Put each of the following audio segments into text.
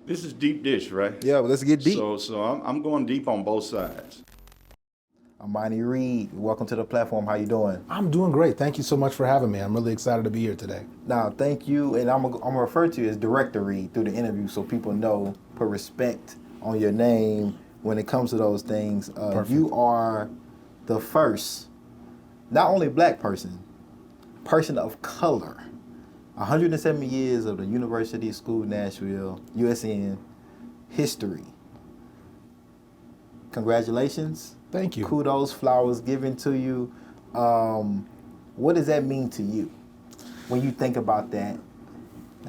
This is deep dish, right? Yeah, but let's get deep. So I'm going deep on both sides. Amani Reed, welcome to the platform. How you doing? I'm doing great. Thank you so much for having me. I'm really excited to be here today. Now, thank you, and I'm gonna refer to you as Director Reed through the interview, so people know, put respect on your name when it comes to those things. You are the first, not only black person of color. 170 years of the University School Nashville, USN history. Congratulations. Thank you. Kudos, flowers given to you. What does that mean to you when you think about that?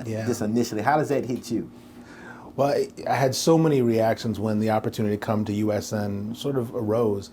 Yeah. Just initially, how does that hit you? Well, I had so many reactions when the opportunity to come to USN sort of arose.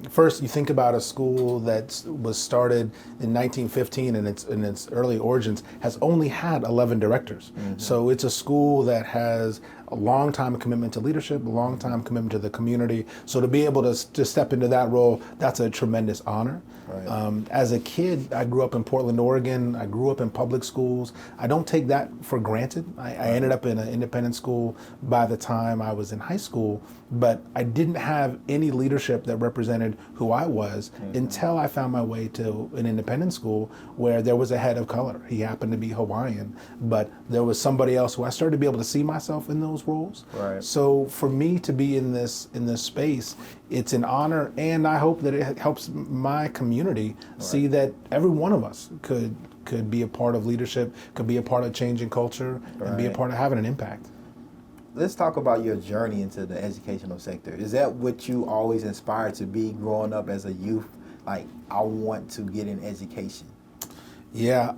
First, you think about a school that was started in 1915 and in its early origins has only had 11 directors. Mm-hmm. So it's a school that has a long time commitment to leadership, a long time commitment to the community. So to be able to step into that role, that's a tremendous honor. Right. As a kid, I grew up in Portland, Oregon. I grew up in public schools. I don't take that for granted. I ended up in an independent school by the time I was in high school, but I didn't have any leadership that represented who I was until I found my way to an independent school where there was a head of color. He happened to be Hawaiian, but there was somebody else who I started to be able to see myself in those roles. Right. So for me to be in this space, it's an honor, and I hope that it helps my community see that every one of us could be a part of leadership, could be a part of changing culture, and be a part of having an impact. Let's talk about your journey into the educational sector. Is that what you always inspired to be growing up as a youth? Like, I want to get in education. Yeah.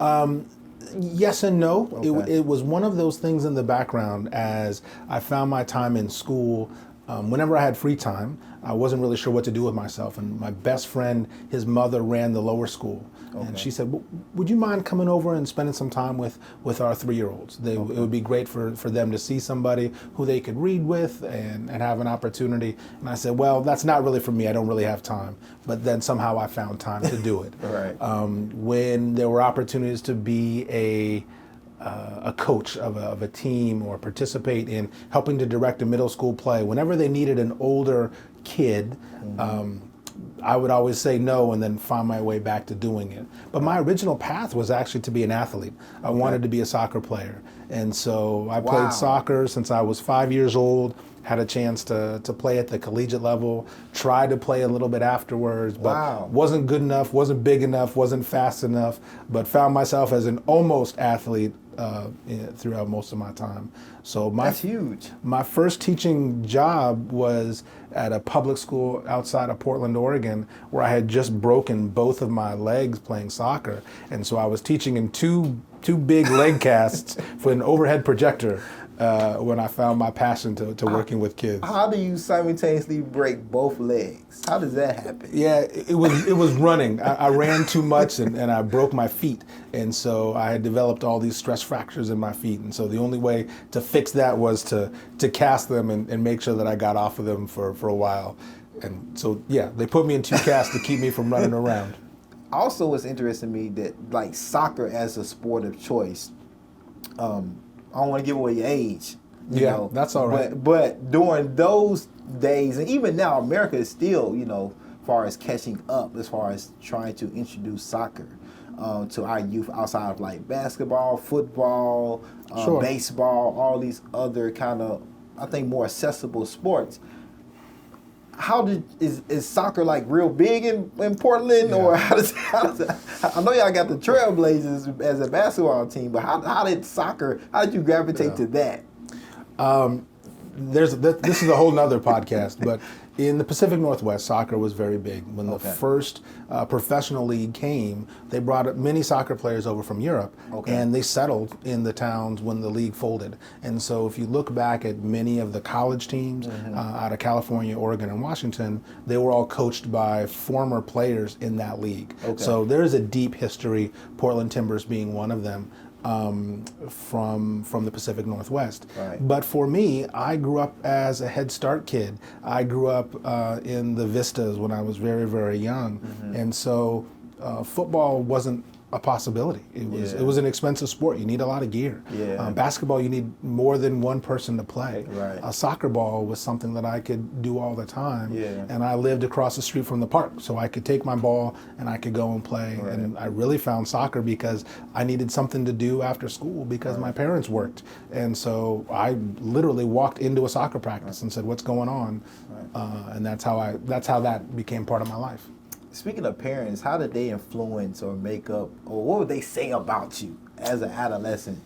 Yes and no. Okay. It was one of those things in the background as I found my time in school. Whenever I had free time, I wasn't really sure what to do with myself. And my best friend, his mother ran the lower school. Okay. And she said, would you mind coming over and spending some time with our 3-year-olds? It would be great for them to see somebody who they could read with and have an opportunity. And I said, well, that's not really for me. I don't really have time. But then somehow I found time to do it. Right. When there were opportunities to be a coach of a team or participate in helping to direct a middle school play, whenever they needed an older kid, I would always say no and then find my way back to doing it. But my original path was actually to be an athlete. I wanted to be a soccer player. And so I played soccer since I was 5 years old, had a chance to play at the collegiate level, tried to play a little bit afterwards, but wasn't good enough, wasn't big enough, wasn't fast enough, but found myself as an almost athlete throughout most of my time. So that's huge. My first teaching job was at a public school outside of Portland, Oregon, where I had just broken both of my legs playing soccer. And so I was teaching in two big leg casts for an overhead projector when I found my passion to working with kids. How do you simultaneously break both legs? How does that happen? Yeah, it was running. I ran too much and I broke my feet. And so I had developed all these stress fractures in my feet. And so the only way to fix that was to cast them and make sure that I got off of them for a while. And so, yeah, they put me in 2 casts to keep me from running around. Also, it's interesting to me that, like, soccer as a sport of choice, I don't want to give away your age. You know, that's all right. But during those days, and even now, America is still, as far as catching up, as far as trying to introduce soccer to our youth outside of like basketball, football, baseball, all these other kind of, I think, more accessible sports. Is soccer like real big in Portland, or how does that, I know y'all got the Trailblazers as a basketball team, but how did you gravitate to that? This is a whole nother podcast, but in the Pacific Northwest, soccer was very big. When the first professional league came, they brought many soccer players over from Europe, and they settled in the towns when the league folded. And so if you look back at many of the college teams out of California, Oregon, and Washington, they were all coached by former players in that league. So there is a deep history, Portland Timbers being one of them. From the Pacific Northwest. But for me, I grew up as a Head Start kid. I grew up in the Vistas when I was very, very young. And so football wasn't a possibility. Yeah. It was an expensive sport. You need a lot of gear. Yeah. Basketball, you need more than one person to play. Right. Soccer ball was something that I could do all the time. Yeah. And I lived across the street from the park, so I could take my ball and I could go and play. Right. And I really found soccer because I needed something to do after school because my parents worked. And so I literally walked into a soccer practice and said, "What's going on?" And that's how that became part of my life. Speaking of parents, how did they influence or make up, or what would they say about you as an adolescent?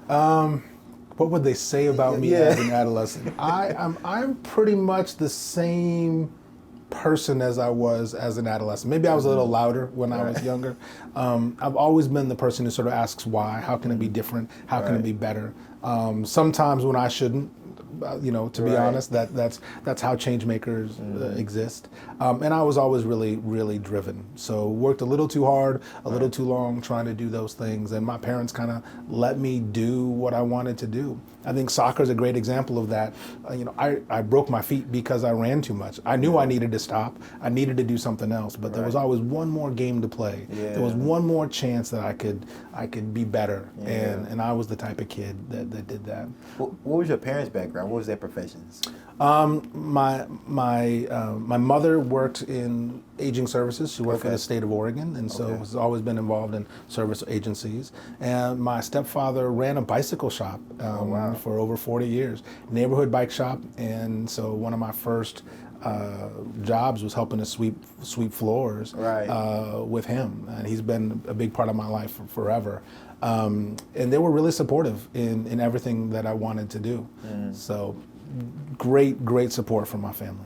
What would they say about me Yeah. as an adolescent? I'm pretty much the same person as I was as an adolescent. Maybe I was a little louder when I was younger. I've always been the person who sort of asks why. How can it be different? How can it be better? Sometimes when I shouldn't. To be honest, that's how change makers exist. And I was always really, really driven. So worked a little too hard, a little too long trying to do those things. And my parents kind of let me do what I wanted to do. I think soccer is a great example of that. I broke my feet because I ran too much. I knew I needed to stop. I needed to do something else, but there was always one more game to play. Yeah. There was one more chance that I could be better. Yeah. And I was the type of kid that did that. What was your parents' background? What was their professions? My mother worked in aging services. She worked for the state of Oregon, and so has always been involved in service agencies. And my stepfather ran a bicycle shop for over 40 years, neighborhood bike shop. And so one of my first jobs was helping to sweep floors with him, and he's been a big part of my life forever. And they were really supportive in everything that I wanted to do. So great support from my family.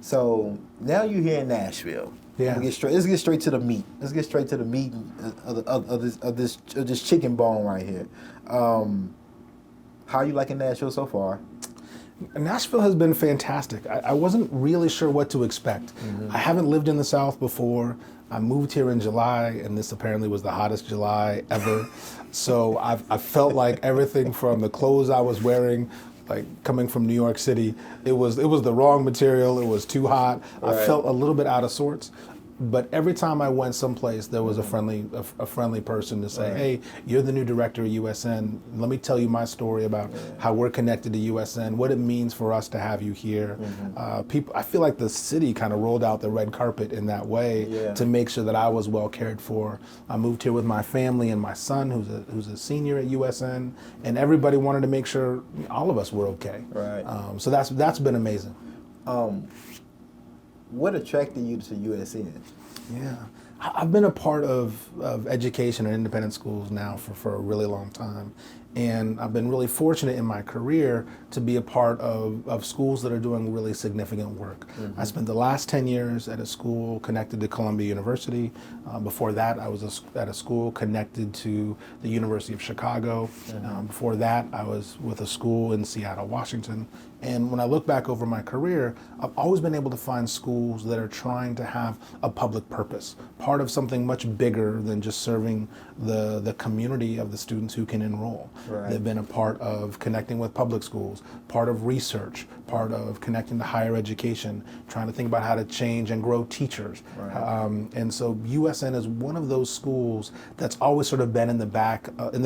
So now you're here in Nashville. Yeah. Let's get straight to the meat. Let's get straight to the meat of this chicken bone right here. How you liking Nashville so far? Nashville has been fantastic. I wasn't really sure what to expect. I haven't lived in the South before. I moved here in July, and this apparently was the hottest July ever. So I felt like everything from the clothes I was wearing, like coming from New York City, it was the wrong material. It was too hot. I felt a little bit out of sorts. But every time I went someplace, there was a friendly person to say, "Hey, you're the new director of USN. Let me tell you my story about how we're connected to USN, what it means for us to have you here." I feel like the city kind of rolled out the red carpet in that way to make sure that I was well cared for. I moved here with my family and my son, who's a senior at USN, and everybody wanted to make sure all of us were okay. Right. So that's been amazing. What attracted you to USN? Yeah, I've been a part of education and independent schools now for a really long time. And I've been really fortunate in my career to be a part of schools that are doing really significant work. I spent the last 10 years at a school connected to Columbia University. Before that, I was at a school connected to the University of Chicago. Before that, I was with a school in Seattle, Washington. And when I look back over my career, I've always been able to find schools that are trying to have a public purpose, part of something much bigger than just serving the community of the students who can enroll. They've been a part of connecting with public schools, part of research, part of connecting to higher education, trying to think about how to change and grow teachers. And so USN is one of those schools that's always sort of been in the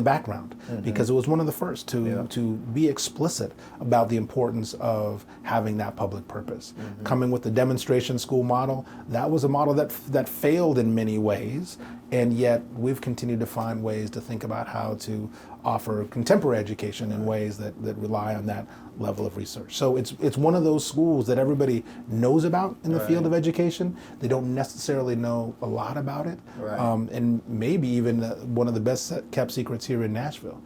background because it was one of the first to be explicit about the importance of having that public purpose. Coming with the demonstration school model, that was a model that failed in many ways, and yet we've continued to find ways to think about how to offer contemporary education in ways that rely on that level of research. So it's one of those schools that everybody knows about in the field of education. They don't necessarily know a lot about it, and maybe even one of the best kept secrets here in Nashville.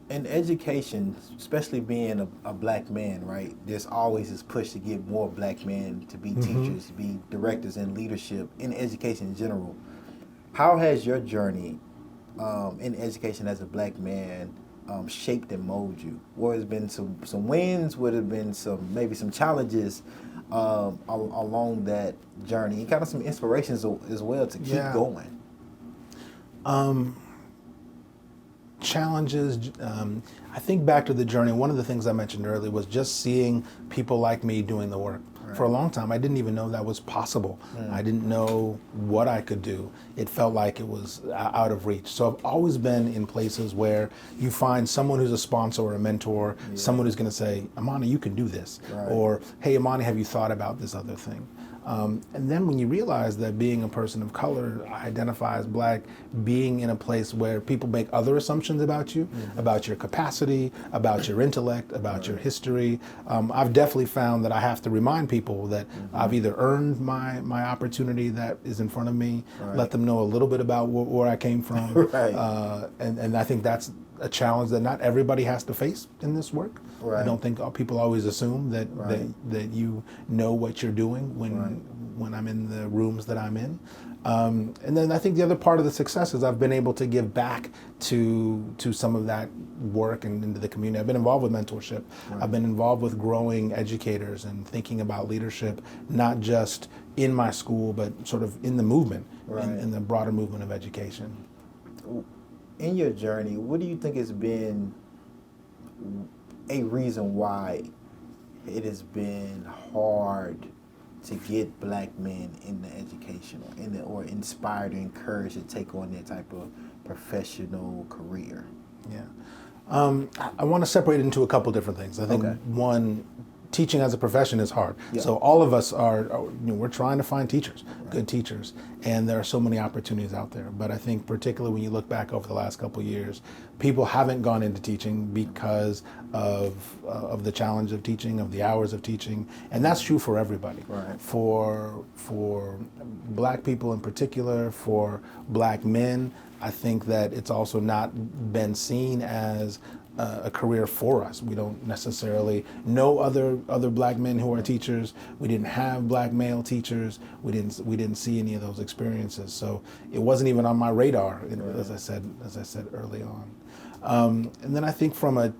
In education, especially being a black man, right, there's always this push to get more black men to be teachers, to be directors in leadership, in education in general. How has your journey in education as a black man shaped and molded you? What has been some wins? What have been maybe some challenges along that journey? And kind of some inspirations as well to keep going. Challenges, I think back to the journey, one of the things I mentioned earlier was just seeing people like me doing the work. For a long time, I didn't even know that was possible. I didn't know what I could do. It felt like it was out of reach. So I've always been in places where you find someone who's a sponsor or a mentor, someone who's going to say, Amani, you can do this. Or, hey, Amani, have you thought about this other thing? And then when you realize that being a person of color, identify as black, being in a place where people make other assumptions about you, about your capacity, about your intellect, about your history, I've definitely found that I have to remind people that I've either earned my opportunity that is in front of me, let them know a little bit about where I came from, and I think that's a challenge that not everybody has to face in this work. I don't think people always assume that that you know what you're doing when I'm in the rooms that I'm in. And then I think the other part of the success is I've been able to give back to some of that work and into the community. I've been involved with mentorship. I've been involved with growing educators and thinking about leadership, not just in my school, but sort of in the movement, in the broader movement of education. In your journey, what do you think has been a reason why it has been hard to get black men in the education or inspired or encouraged to take on that type of professional career? I want to separate it into a couple different things. I think one, teaching as a profession is hard. So all of us we're trying to find teachers, good teachers, and there are so many opportunities out there. But I think particularly when you look back over the last couple of years, people haven't gone into teaching because of the challenge of teaching, of the hours of teaching, and that's true for everybody. For black people in particular, for black men, I think that it's also not been seen as a career for us. We don't necessarily know other black men who are teachers. We didn't have black male teachers. We didn't see any of those experiences. So it wasn't even on my radar, as I said early on. And then I think from a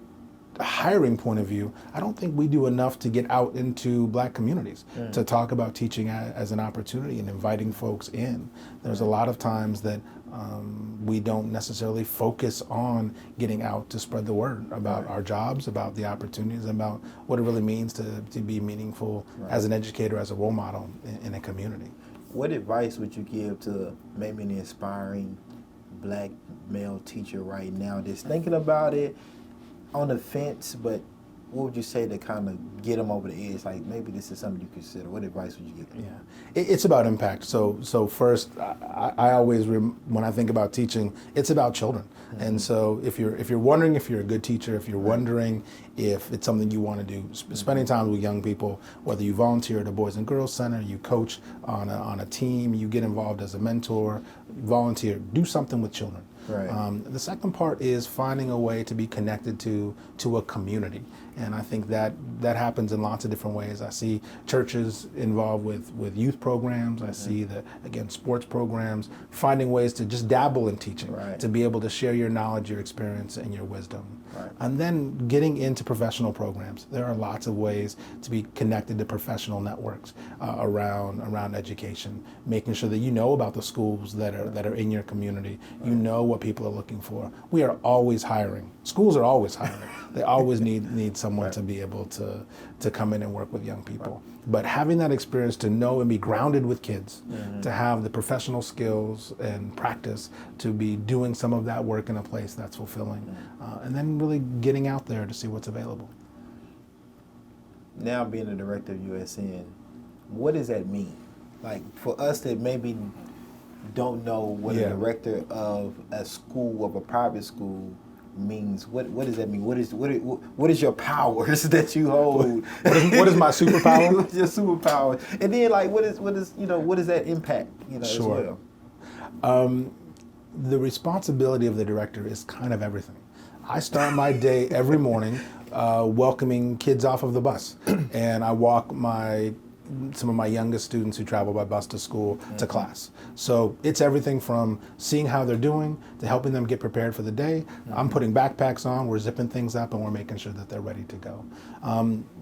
hiring point of view, I don't think we do enough to get out into black communities to talk about teaching as an opportunity and inviting folks in. There's a lot of times that we don't necessarily focus on getting out to spread the word about our jobs, about the opportunities, about what it really means to be meaningful as an educator, as a role model in a community. What advice would you give to maybe an inspiring black male teacher right now that's thinking about it, on the fence, but what would you say to kind of get them over the edge? Like, maybe this is something you consider. What advice would you give them? It's about impact. So first, I always, when I think about teaching, it's about children. And so if you're wondering if you're a good teacher, if you're wondering if it's something you want to do, spending time with young people, whether you volunteer at a Boys and Girls Center, you coach on a team, you get involved as a mentor, volunteer, do something with children. The second part is finding a way to be connected to a community. And I think that happens in lots of different ways. I see churches involved with youth programs. I see sports programs, finding ways to just dabble in teaching, to be able to share your knowledge, your experience, and your wisdom. And then getting into professional programs. There are lots of ways to be connected to professional networks around education, making sure that you know about the schools that are in your community. You know what people are looking for. We are always hiring. Schools are always hiring. They always need someone to be able to come in and work with young people. But having that experience to know and be grounded with kids, to have the professional skills and practice to be doing some of that work in a place that's fulfilling, and then really getting out there to see what's available. Now being the director of USN, what does that mean? Like, for us that maybe don't know what a director of a school, of a private school, means, what does that mean? What is your powers that you hold? What is my superpower? What's your superpower? And then, like, what does that impact? As well. The responsibility of the director is kind of everything. I start my day every morning welcoming kids off of the bus, and I walk some of my youngest students who travel by bus to school to class. So it's everything from seeing how they're doing to helping them get prepared for the day. I'm putting backpacks on, we're zipping things up, and we're making sure that they're ready to go.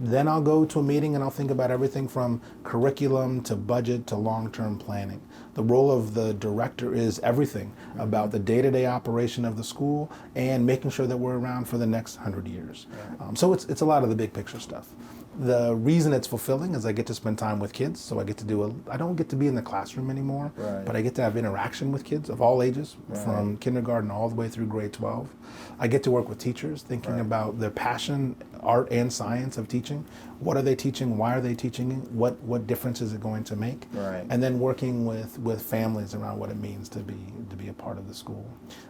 Then I'll go to a meeting and I'll think about everything from curriculum to budget to long-term planning. The role of the director is everything about the day-to-day operation of the school and making sure that we're around for the next 100 years. So it's a lot of the big picture stuff. The reason it's fulfilling is I get to spend time with kids, so I get to I don't get to be in the classroom anymore, Right. but I get to have interaction with kids of all ages, Right. from kindergarten all the way through grade 12. I get to work with teachers, thinking Right. about their passion, art and science of teaching. What are they teaching? Why are they teaching it? What difference is it going to make? Right. And then working with families around what it means to be a part of the school.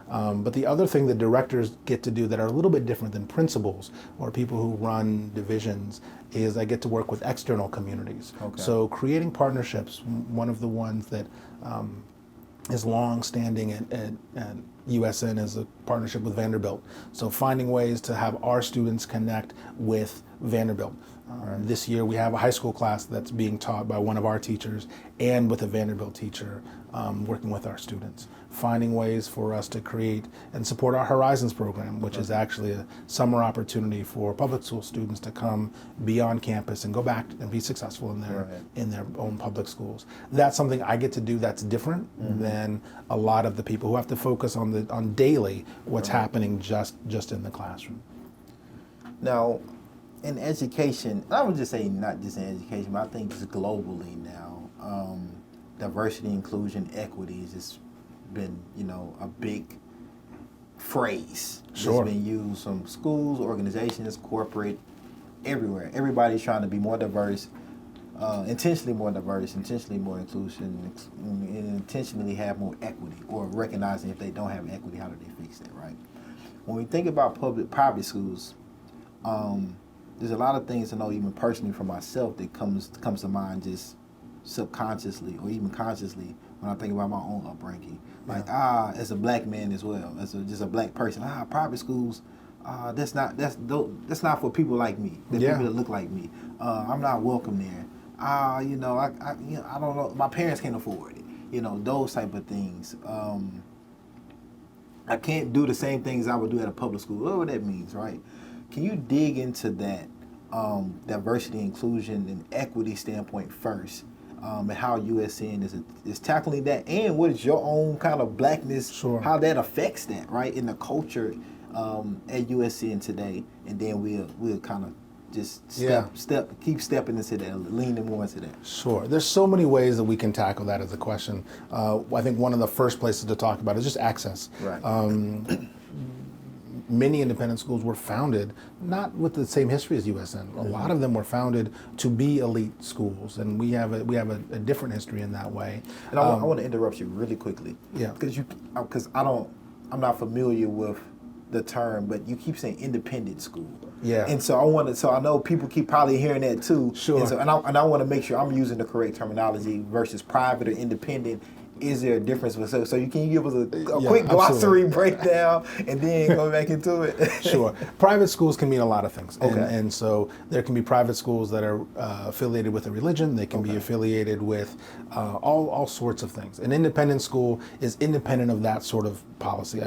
But the other thing that directors get to do that are a little bit different than principals or people who run divisions is I get to work with external communities. Okay. So creating partnerships, one of the ones that is long-standing at USN is a partnership with Vanderbilt. So finding ways to have our students connect with Vanderbilt. This year we have a high school class that's being taught by one of our teachers and with a Vanderbilt teacher working with our students. Finding ways for us to create and support our Horizons program, which is actually a summer opportunity for public school students to come be on campus and go back and be successful in their own public schools. That's something I get to do that's different than a lot of the people who have to focus on daily what's happening just in the classroom. Now, in education, I would just say not just in education, but I think just globally now, diversity, inclusion, equity has just been, a big phrase. Sure. It's been used from schools, organizations, corporate, everywhere. Everybody's trying to be more diverse, intentionally more diverse, intentionally more inclusion, and intentionally have more equity, or recognizing if they don't have equity, how do they fix that, right? When we think about private schools, there's a lot of things to know, even personally for myself, that comes to mind just subconsciously or even consciously when I think about my own upbringing. Like, as a black man as well, just a black person, private schools, that's not for people like me, people that look like me. I'm not welcome there. I don't know, my parents can't afford it. Those type of things. I can't do the same things I would do at a public school, whatever that means, right? Can you dig into that diversity, inclusion, and equity standpoint first, and how USN is tackling that, and what is your own kind of blackness, Sure. how that affects that, right, in the culture at USN today, and then we'll kind of just keep stepping into that, leaning more into that. Sure. There's so many ways that we can tackle that as a question. I think one of the first places to talk about is just access. Right. Many independent schools were founded not with the same history as USN. A lot of them were founded to be elite schools, and we have a different history in that way. And I want to interrupt you really quickly. Yeah. Because I'm not familiar with the term, but you keep saying independent school. Yeah. And so I know people keep probably hearing that too. Sure. And I want to make sure I'm using the correct terminology versus private or independent. Is there a difference? So you can give us a quick glossary breakdown and then go back into it? Sure. Private schools can mean a lot of things. Okay. And so there can be private schools that are affiliated with a religion. They can be affiliated with all sorts of things. An independent school is independent of that sort of policy.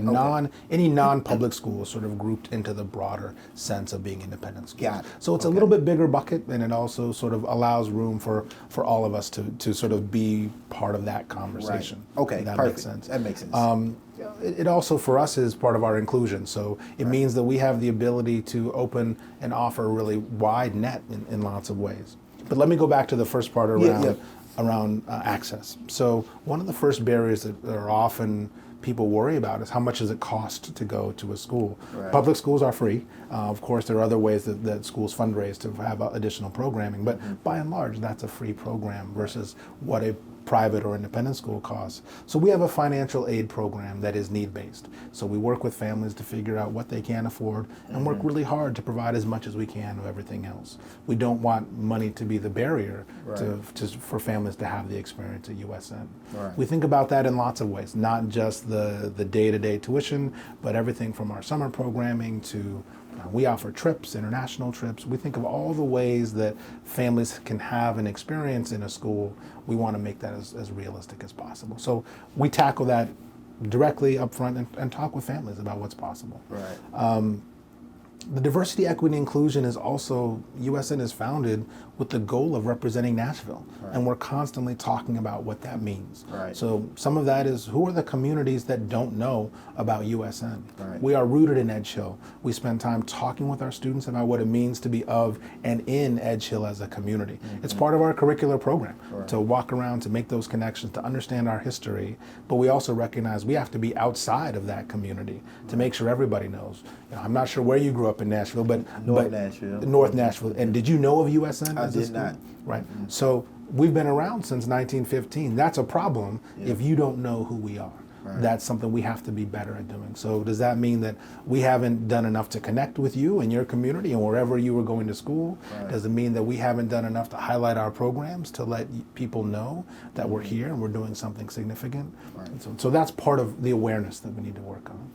Any non-public school is sort of grouped into the broader sense of being independent schools. Got it. So it's a little bit bigger bucket, and it also sort of allows room for all of us to sort of be part of that conversation. Okay, that perfect. makes sense. That makes sense. It also, for us, is part of our inclusion. So it means that we have the ability to open and offer a really wide net in lots of ways. But let me go back to the first part around access. So one of the first barriers that are often people worry about is how much does it cost to go to a school. Right. Public schools are free. Of course, there are other ways that schools fundraise to have additional programming, but by and large, that's a free program versus what a private or independent school costs. So we have a financial aid program that is need-based. So we work with families to figure out what they can afford and work really hard to provide as much as we can of everything else. We don't want money to be the barrier for families to have the experience at USN. Right. We think about that in lots of ways, not just the day-to-day tuition, but everything from our summer programming to we offer trips, international trips. We think of all the ways that families can have an experience in a school. We want to make that as realistic as possible. So we tackle that directly up front and talk with families about what's possible. Right. The diversity, equity, and inclusion is also, USN is founded with the goal of representing Nashville. Right. And we're constantly talking about what that means. Right. So some of that is, who are the communities that don't know about USN? Right. We are rooted in Edge Hill. We spend time talking with our students about what it means to be of and in Edge Hill as a community. It's part of our curricular program to walk around, to make those connections, to understand our history. But we also recognize we have to be outside of that community to make sure everybody knows. I'm not sure where you grew up in Nashville, but Nashville. North Nashville. And did you know of USN? I did not. Right. So we've been around since 1915. That's a problem if you don't know who we are. Right. That's something we have to be better at doing. So does that mean that we haven't done enough to connect with you and your community and wherever you were going to school? Right. Does it mean that we haven't done enough to highlight our programs to let people know that we're here and we're doing something significant? Right. So that's part of the awareness that we need to work on.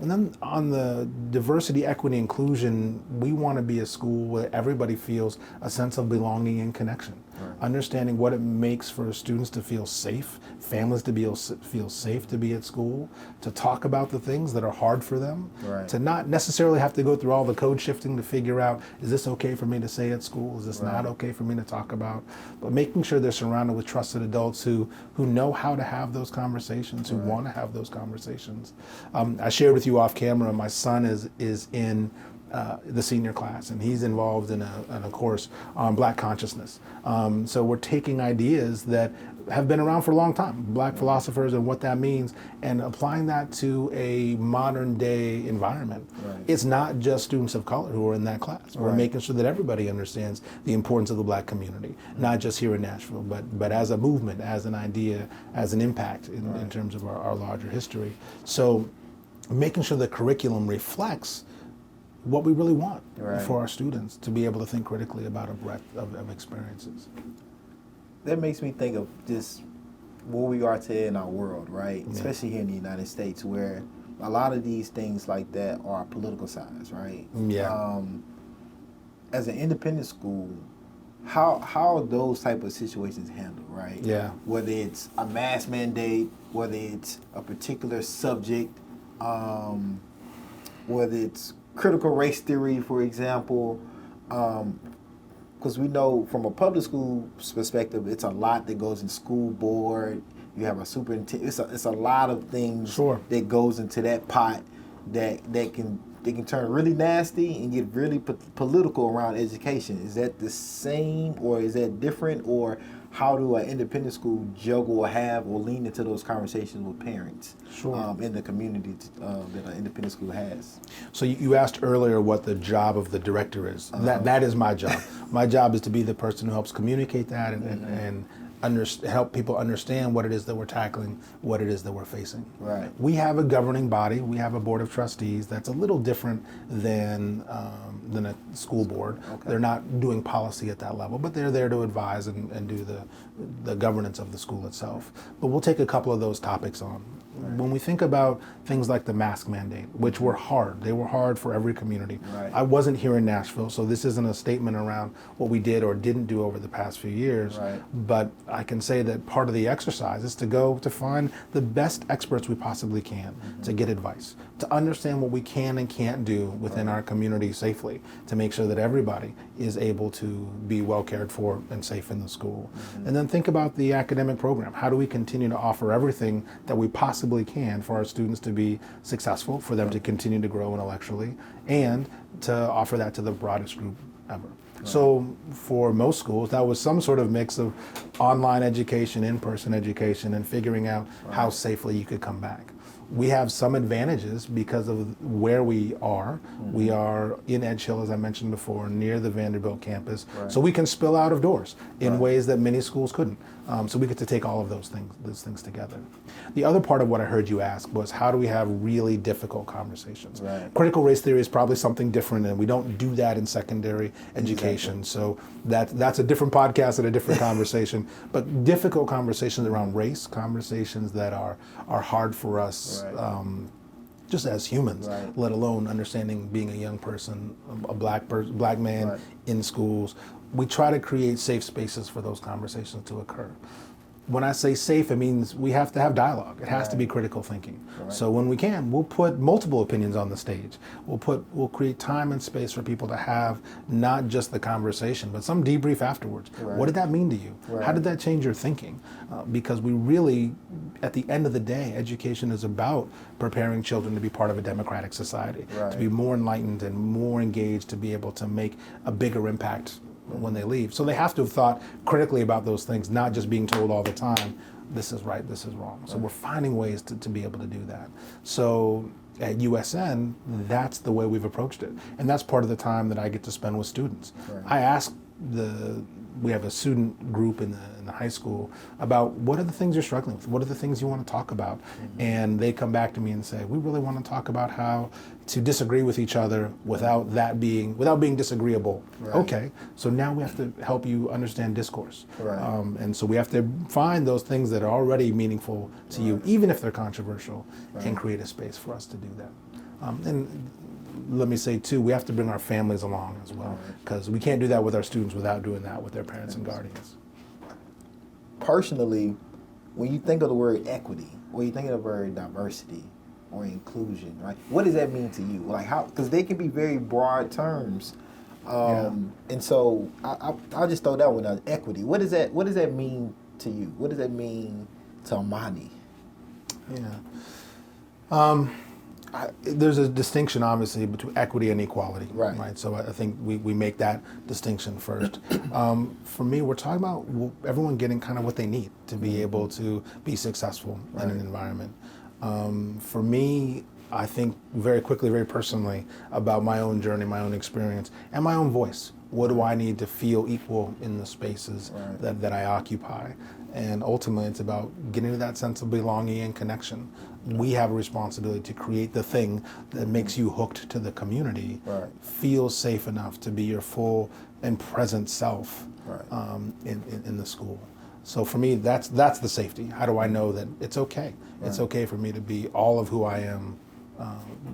And then on the diversity, equity, inclusion, we want to be a school where everybody feels a sense of belonging and connection. Right. Understanding what it makes for students to feel safe, families to feel safe to be at school, to talk about the things that are hard for them, right. to not necessarily have to go through all the code shifting to figure out, is this okay for me to say at school? Is this right. not okay for me to talk about? But making sure they're surrounded with trusted adults who know how to have those conversations, who right. want to have those conversations. I shared with you off camera, my son is in the senior class, and he's involved in a course on Black consciousness. So we're taking ideas that have been around for a long time, Black philosophers and what that means, and applying that to a modern day environment. Right. It's not just students of color who are in that class. We're right. making sure that everybody understands the importance of the Black community, not just here in Nashville, but as a movement, as an idea, as an impact in terms of our larger history. So making sure the curriculum reflects what we really want right. for our students to be able to think critically about a breadth of experiences. That makes me think of just where we are today in our world, right? Yeah. Especially here in the United States, where a lot of these things like that are politicized, right? Yeah. As an independent school, how are those type of situations handled, right? Yeah. Whether it's a mask mandate, whether it's a particular subject, whether it's critical race theory, for example, because we know from a public school perspective, it's a lot that goes in school board. You have a superintendent. It's a lot of things sure. that goes into that pot that can turn really nasty and get really political around education. Is that the same, or is that different, or how do an independent school juggle or have or lean into those conversations with parents sure. In the community that an independent school has? So you asked earlier what the job of the director is. That is my job. My job is to be the person who helps communicate that and help people understand what it is that we're tackling, what it is that we're facing. Right. We have a governing body. We have a board of trustees that's a little different than a school board. Okay. They're not doing policy at that level, but they're there to advise and do the governance of the school itself. But we'll take a couple of those topics on. Right. When we think about things like the mask mandate, which were hard, they were hard for every community. Right. I wasn't here in Nashville, so this isn't a statement around what we did or didn't do over the past few years. Right. But I can say that part of the exercise is to go to find the best experts we possibly can to get advice, to understand what we can and can't do within our community safely, to make sure that everybody is able to be well cared for and safe in the school. And then think about the academic program. How do we continue to offer everything that we possibly can for our students to be successful, for them to continue to grow intellectually, and to offer that to the broadest group ever. Right. So for most schools, that was some sort of mix of online education, in-person education, and figuring out how safely you could come back. We have some advantages because of where we are. We are in Edge Hill, as I mentioned before, near the Vanderbilt campus. Right. So we can spill out of doors in ways that many schools couldn't. So we get to take all of those things together. The other part of what I heard you ask was, how do we have really difficult conversations? Right. Critical race theory is probably something different, and we don't do that in secondary education. Exactly. So that's a different podcast and a different conversation. But difficult conversations around race, conversations that are hard for us. Right. Just as humans, let alone understanding being a young person, a black man in schools. We try to create safe spaces for those conversations to occur. when I say safe, it means we have to have dialogue. It has to be critical thinking. Right. So when we can, we'll put multiple opinions on the stage. We'll create time and space for people to have not just the conversation, but some debrief afterwards. Right. What did that mean to you? Right. How did that change your thinking? Because we really, at the end of the day, education is about preparing children to be part of a democratic society, Right. to be more enlightened and more engaged, to be able to make a bigger impact when they leave. So they have to have thought critically about those things, not just being told all the time, this is right, this is wrong. So we're finding ways to be able to do that. So at USN, that's the way we've approached it. And that's part of the time that I get to spend with students. Right. I ask we have a student group in the high school about what are the things you're struggling with? What are the things you want to talk about? And they come back to me and say, we really want to talk about how to disagree with each other without being disagreeable. Right. Okay, so now we have to help you understand discourse. Right. And so we have to find those things that are already meaningful to you, even if they're controversial, and create a space for us to do that. And let me say too, we have to bring our families along as well, because we can't do that with our students without doing that with their parents and guardians. Personally, when you think of the word equity, or you think of the word diversity or inclusion, right? What does that mean to you? Like how? Because they can be very broad terms, and so I'll just throw that one out. Equity. What does that mean to you? What does that mean to Amani? Yeah. There's a distinction, obviously, between equity and equality. Right. So I think we make that distinction first. For me, we're talking about everyone getting kind of what they need to be able to be successful in an environment. For me, I think very quickly, very personally about my own journey, my own experience, and my own voice. What do I need to feel equal in the spaces that I occupy? And ultimately, it's about getting to that sense of belonging and connection. We have a responsibility to create the thing that makes you hooked to the community, feel safe enough to be your full and present self in the school. So for me, that's the safety. How do I know that it's okay? It's okay for me to be all of who I am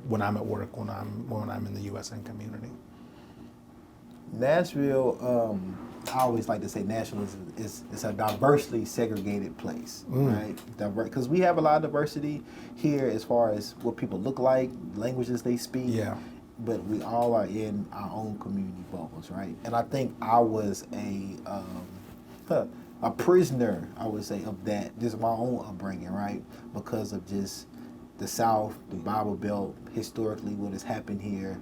when I'm at work, when I'm in the USN community. Nashville, I always like to say Nashville is a diversely segregated place, right? Because we have a lot of diversity here as far as what people look like, languages they speak. Yeah. But we all are in our own community bubbles, right? And I think I was a prisoner, I would say, of that, just my own upbringing, right? Because of just the South, the Bible Belt, historically what has happened here.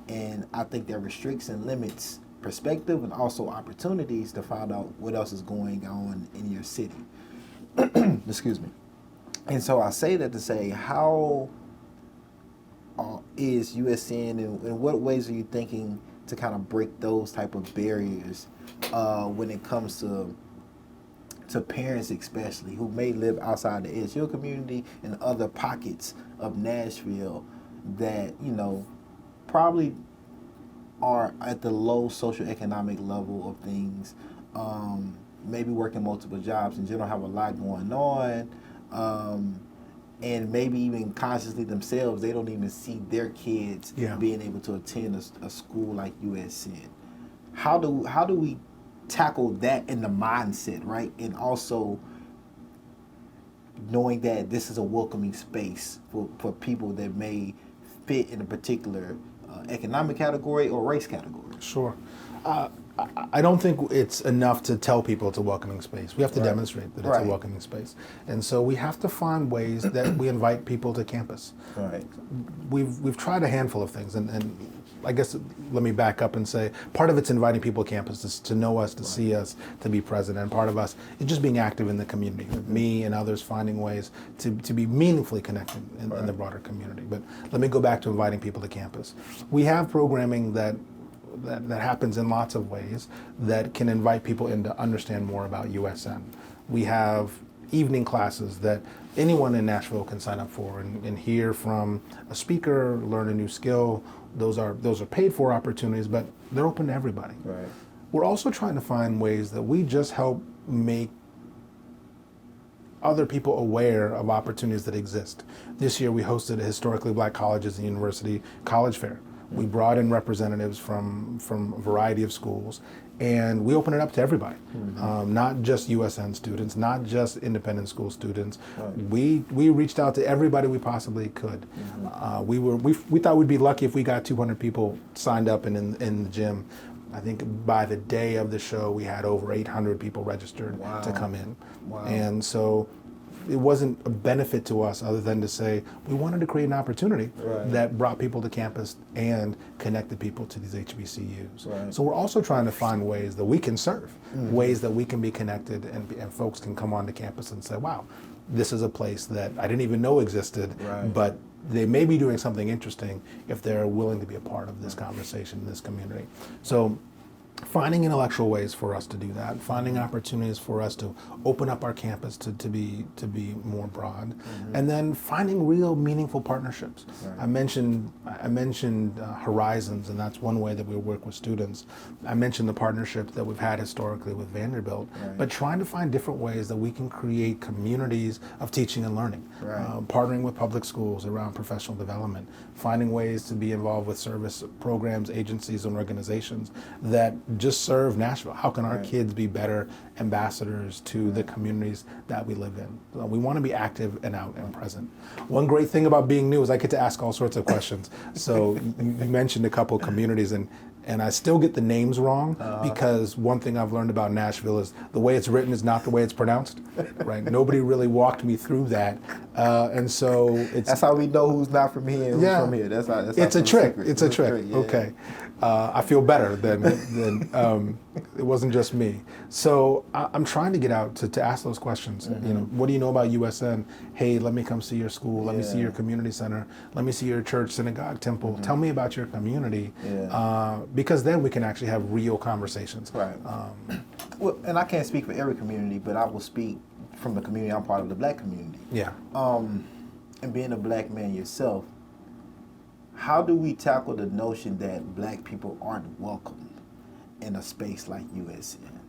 And I think that restricts and limits perspective and also opportunities to find out what else is going on in your city. Excuse me. And so I say that to say, how is USN and in what ways are you thinking to kind of break those type of barriers when it comes to parents especially who may live outside the ASU community and other pockets of Nashville that, you know, probably are at the low socioeconomic level of things, maybe working multiple jobs in general, have a lot going on, and maybe even consciously themselves, they don't even see their kids being able to attend a school like USN. How do we tackle that in the mindset, right? And also knowing that this is a welcoming space for people that may fit in a particular economic category or race category. Sure. I don't think it's enough to tell people it's a welcoming space. We have to demonstrate that it's a welcoming space. And so we have to find ways that we invite people to campus. Right. We've tried a handful of things, and I guess let me back up and say part of it's inviting people to campus to know us, to see us, to be present, and part of us is just being active in the community. Me and others finding ways to be meaningfully connected in the broader community. But let me go back to inviting people to campus. We have programming that happens in lots of ways that can invite people in to understand more about USN. We have evening classes that anyone in Nashville can sign up for and hear from a speaker, learn a new skill. Those are paid for opportunities, but they're open to everybody. Right. We're also trying to find ways that we just help make other people aware of opportunities that exist. This year we hosted a historically black colleges and university college fair, We brought in representatives from a variety of schools, and we opened it up to everybody, not just USN students, not just independent school students. We reached out to everybody we possibly could. We thought we'd be lucky if we got 200 people signed up and in the gym. I think by the day of the show, we had over 800 people registered to come in. And so it wasn't a benefit to us other than to say we wanted to create an opportunity that brought people to campus and connected people to these HBCUs. So we're also trying to find ways that we can serve, ways that we can be connected and folks can come onto campus and say, wow, this is a place that I didn't even know existed, but they may be doing something interesting if they're willing to be a part of this conversation, this community. So finding intellectual ways for us to do that, finding opportunities for us to open up our campus to be more broad, and then finding real meaningful partnerships. I mentioned Horizons, and that's one way that we work with students. I mentioned the partnership that we've had historically with Vanderbilt, but trying to find different ways that we can create communities of teaching and learning, partnering with public schools around professional development, finding ways to be involved with service programs, agencies, and organizations that just serve Nashville. How can our kids be better ambassadors to the communities that we live in? So we want to be active and out and present. One great thing about being new is I get to ask all sorts of questions. So you mentioned a couple of communities, and I still get the names wrong because one thing I've learned about Nashville is the way it's written is not the way it's pronounced. Right? Nobody really walked me through that, and so that's how we know who's not from here and who's from here. That's it's a trick. It's a trick. Okay. I feel better than it wasn't just me. So I'm trying to get out to ask those questions. You know, what do you know about USN? Hey, let me come see your school. Let me see your community center. Let me see your church, synagogue, temple. Tell me about your community, because then we can actually have real conversations. Well, and I can't speak for every community, but I will speak from the community I'm part of, the Black community. And being a Black man yourself, how do we tackle the notion that Black people aren't welcome in a space like USN?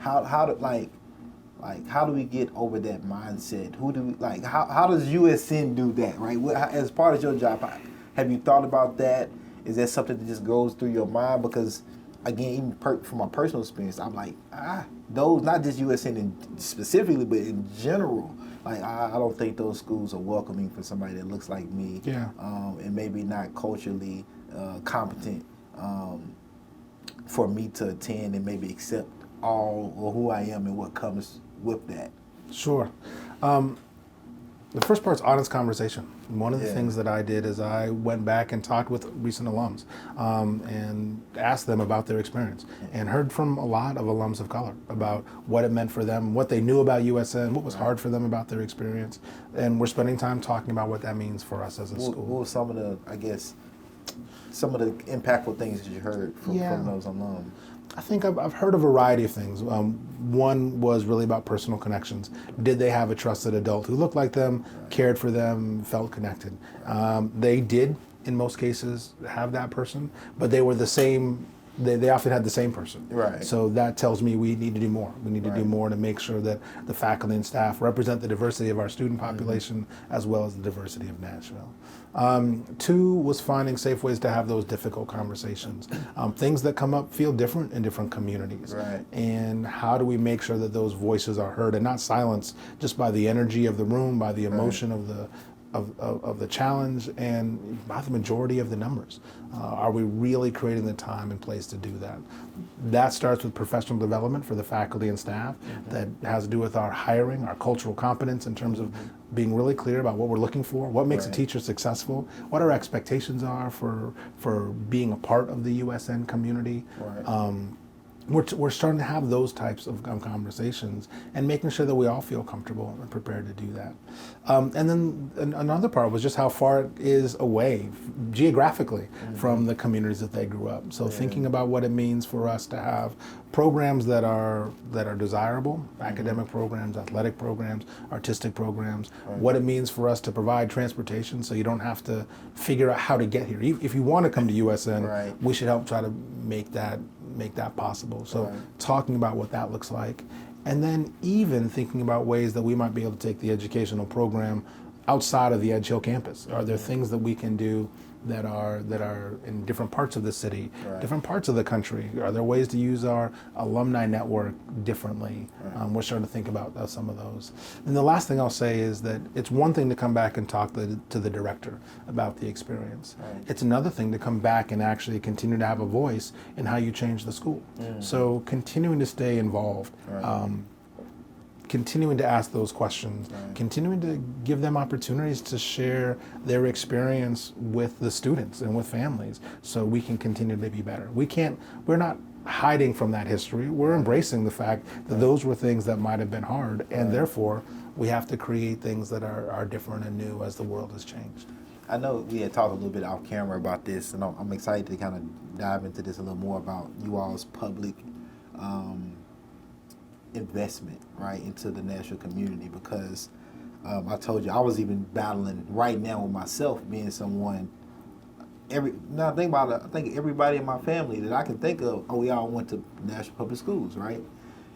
How do we get over that mindset? Who do we how does USN do that, right? As part of your job, have you thought about that? Is that something that just goes through your mind? Because again, even from my personal experience, I'm like, those, not just USN specifically, but in general, like I don't think those schools are welcoming for somebody that looks like me, and maybe not culturally competent for me to attend and maybe accept all or who I am and what comes with that. Sure. The first part's honest conversation. One of the things that I did is I went back and talked with recent alums and asked them about their experience and heard from a lot of alums of color about what it meant for them, what they knew about USN, what was hard for them about their experience. And we're spending time talking about what that means for us as a school. What were some of the, some of the impactful things that you heard from those alums? I think I've heard a variety of things. One was really about personal connections. Did they have a trusted adult who looked like them, cared for them, felt connected? They did, in most cases, have that person, but they were the same. They often had the same person. So that tells me we need to do more. We need to do more to make sure that the faculty and staff represent the diversity of our student population as well as the diversity of Nashville. Two was finding safe ways to have those difficult conversations. Things that come up feel different in different communities. And how do we make sure that those voices are heard and not silenced just by the energy of the room, by the emotion of the challenge, and by the majority of the numbers? Are we really creating the time and place to do that? That starts with professional development for the faculty and staff. That has to do with our hiring, our cultural competence in terms of being really clear about what we're looking for, what makes a teacher successful, what our expectations are for being a part of the USN community. We're starting to have those types of conversations and making sure that we all feel comfortable and prepared to do that. And then another part was just how far it is away geographically from the communities that they grew up. So thinking about what it means for us to have programs that are desirable, academic programs, athletic programs, artistic programs, what it means for us to provide transportation so you don't have to figure out how to get here. If you want to come to USN, we should help try to make that possible. So talking about what that looks like, and then even thinking about ways that we might be able to take the educational program outside of the Edge Hill campus? Are there things that we can do that are in different parts of the city, different parts of the country? Are there ways to use our alumni network differently? We're starting to think about some of those. And the last thing I'll say is that it's one thing to come back and talk to the director about the experience. It's another thing to come back and actually continue to have a voice in how you change the school. So continuing to stay involved. Continuing to ask those questions, continuing to give them opportunities to share their experience with the students and with families so we can continue to be better. We're not hiding from that history. We're embracing the fact that those were things that might have been hard, and therefore we have to create things that are different and new as the world has changed. I know we had talked a little bit off camera about this, and I'm excited to kind of dive into this a little more about you all's public investment, right, into the Nashville community, because I told you I was even battling right now with myself being someone. I think everybody in my family that I can think of, we all went to Nashville Public Schools, right?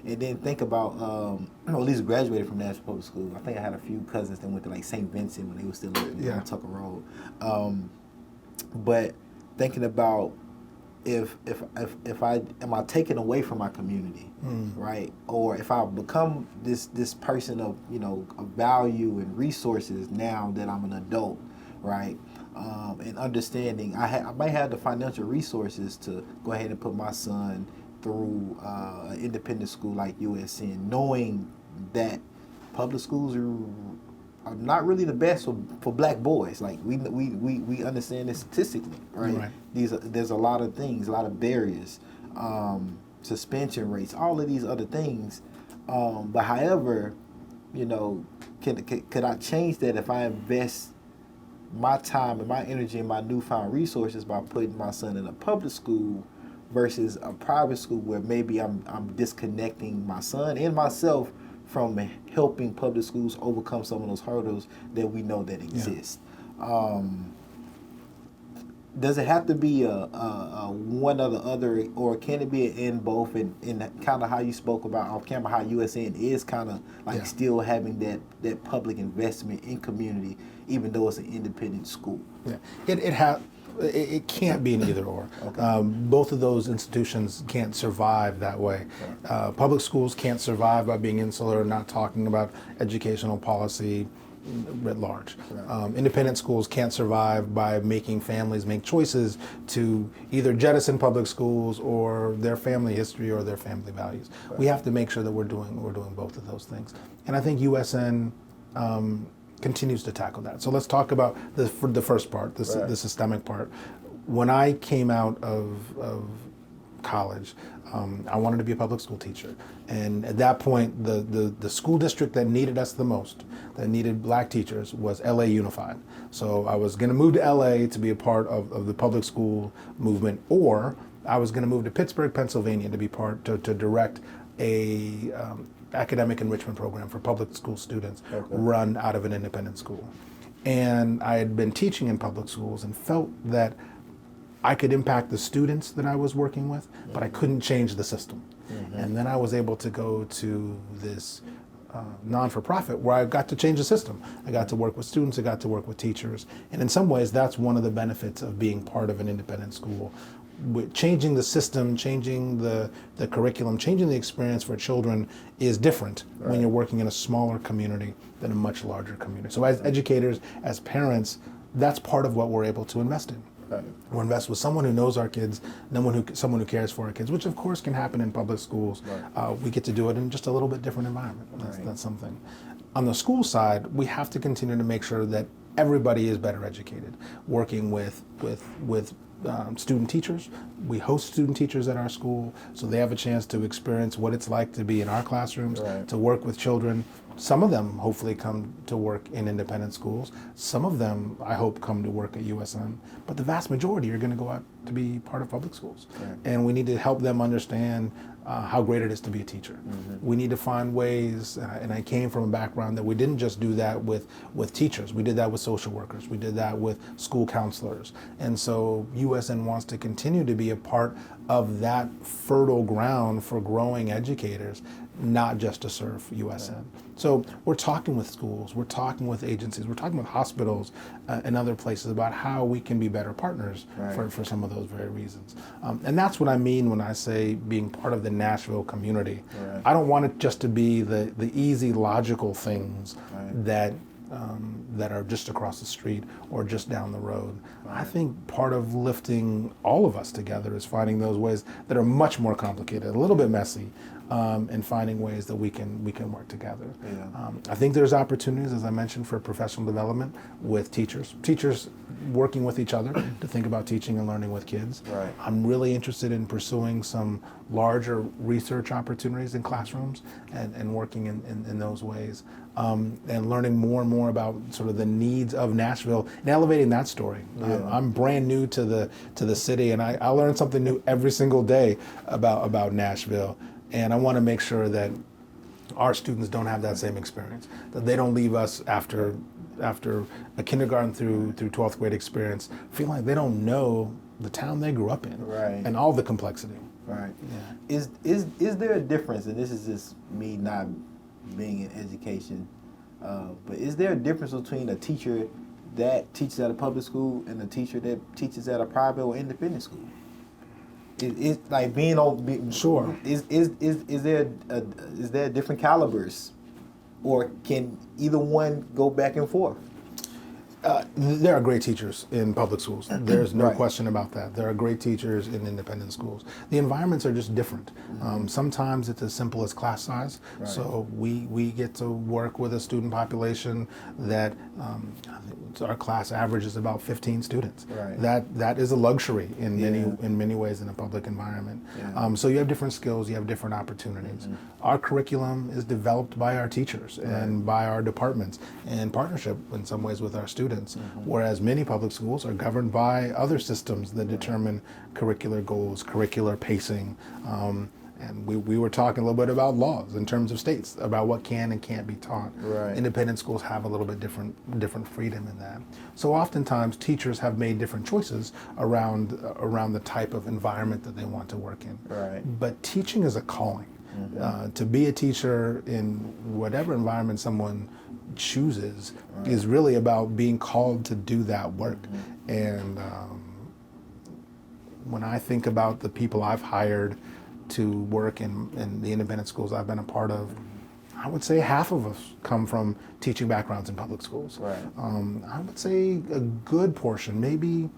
And then think about, at least graduated from Nashville Public School. I think I had a few cousins that went to like St. Vincent when they were still on Tucker Road. But thinking about if am I taken away from my community, right? Or if I become this person of of value and resources now that I'm an adult, right? And understanding I might have the financial resources to go ahead and put my son through an independent school like USN, knowing that public schools are not really the best for black boys. Like we understand this statistically, right? There's a lot of things, a lot of barriers, suspension rates, all of these other things. But however, could I change that if I invest my time and my energy and my newfound resources by putting my son in a public school versus a private school where maybe I'm disconnecting my son and myself from helping public schools overcome some of those hurdles that we know that exist. Does it have to be a one or the other, or can it be an in both? And kind of how you spoke about off camera, how USN is kind of like still having that public investment in community, even though it's an independent school. Yeah, it can't be an either or. Both of those institutions can't survive that way. Public schools can't survive by being insular and not talking about educational policy writ large. Independent schools can't survive by making families make choices to either jettison public schools or their family history or their family values. We have to make sure that we're doing both of those things. And I think USN continues to tackle that. So let's talk about the first part, the systemic part. When I came out of college, I wanted to be a public school teacher. And at that point, the school district that needed us the most, that needed black teachers, was LA Unified. So I was gonna move to LA to be a part of the public school movement, or I was gonna move to Pittsburgh, Pennsylvania to direct a academic enrichment program for public school students run out of an independent school. And I had been teaching in public schools and felt that I could impact the students that I was working with, but I couldn't change the system. And then I was able to go to this non-for-profit where I got to change the system. I got to work with students, I got to work with teachers. And in some ways, that's one of the benefits of being part of an independent school. With changing the system, changing the curriculum, changing the experience for children is different when you're working in a smaller community than a much larger community. So as educators, as parents, that's part of what we're able to invest in. We'll invest with someone who knows our kids, someone who cares for our kids, which of course can happen in public schools. We get to do it in just a little bit different environment. That's something. On the school side, we have to continue to make sure that everybody is better educated, working with student teachers. We host student teachers at our school, so they have a chance to experience what it's like to be in our classrooms, to work with children. Some of them hopefully come to work in independent schools. Some of them, I hope, come to work at USN. But the vast majority are going to go out to be part of public schools. And we need to help them understand how great it is to be a teacher. We need to find ways, and I came from a background that we didn't just do that with teachers. We did that with social workers. We did that with school counselors. And so USN wants to continue to be a part of that fertile ground for growing educators, not just to serve USN. So we're talking with schools, we're talking with agencies, we're talking with hospitals and other places about how we can be better partners for some of those very reasons. And that's what I mean when I say being part of the Nashville community. I don't want it just to be the easy, logical things that are just across the street or just down the road. I think part of lifting all of us together is finding those ways that are much more complicated, a little bit messy, and finding ways that we can work together. I think there's opportunities, as I mentioned, for professional development with teachers working with each other to think about teaching and learning with kids. I'm really interested in pursuing some larger research opportunities in classrooms and working in those ways, and learning more and more about sort of the needs of Nashville and elevating that story. I'm brand new to the city, and I learn something new every single day about Nashville. And I want to make sure that our students don't have that same experience, that they don't leave us after a kindergarten through 12th grade experience feeling like they don't know the town they grew up in and all the complexity. Is there a difference, and this is just me not being in education, but is there a difference between a teacher that teaches at a public school and a teacher that teaches at a private or independent school? Is like being on Sure. Is there different calibers, or can either one go back and forth? There are great teachers in public schools. There's no question about that. There are great teachers in independent schools. The environments are just different. Sometimes it's as simple as class size. So we get to work with a student population that our class average is about 15 students. That is a luxury in many ways in a public environment. So you have different skills, you have different opportunities. Our curriculum is developed by our teachers and by our departments in partnership in some ways with our students. Whereas many public schools are governed by other systems that determine curricular goals, curricular pacing, and we were talking a little bit about laws in terms of states, about what can and can't be taught. Independent schools have a little bit different freedom in that. So oftentimes teachers have made different choices around the type of environment that they want to work in. But teaching is a calling. To be a teacher in whatever environment someone chooses is really about being called to do that work. And when I think about the people I've hired to work in the independent schools I've been a part of, I would say half of us come from teaching backgrounds in public schools. I would say a good portion, maybe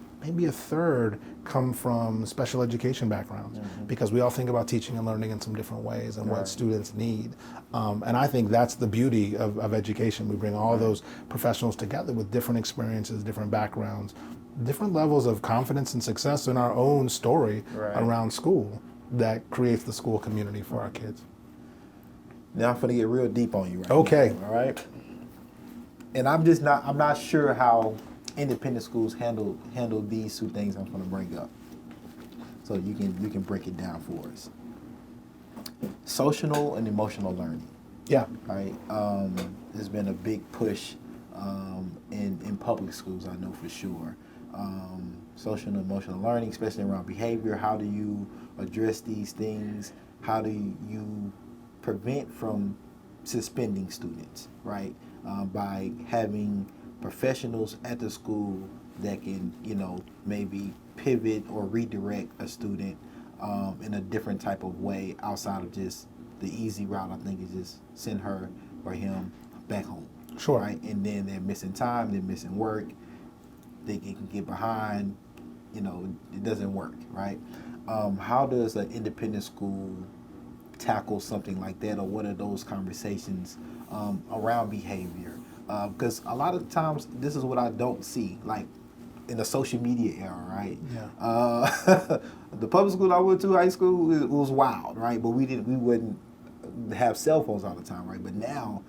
a third, come from special education backgrounds, because we all think about teaching and learning in some different ways and what students need. And I think that's the beauty of education. We bring all those professionals together with different experiences, different backgrounds, different levels of confidence and success in our own story around school that creates the school community for our kids. Now I'm gonna get real deep on you right now, all right? And I'm not sure how independent schools handle these two things I'm gonna bring up. So you can break it down for us. Social and emotional learning. Right? There's been a big push in public schools, I know for sure. Social and emotional learning, especially around behavior. How do you address these things? How do you prevent from suspending students, right? By having professionals at the school that can, maybe pivot or redirect a student in a different type of way outside of just the easy route. I think is just send her or him back home. Right? And then they're missing time, they're missing work, they can get behind, it doesn't work, right? How does an independent school tackle something like that, or what are those conversations around behavior? Because a lot of times this is what I don't see, like in the social media era, right? The public school I went to, high school, it was wild, right? But we wouldn't have cell phones all the time, right? But now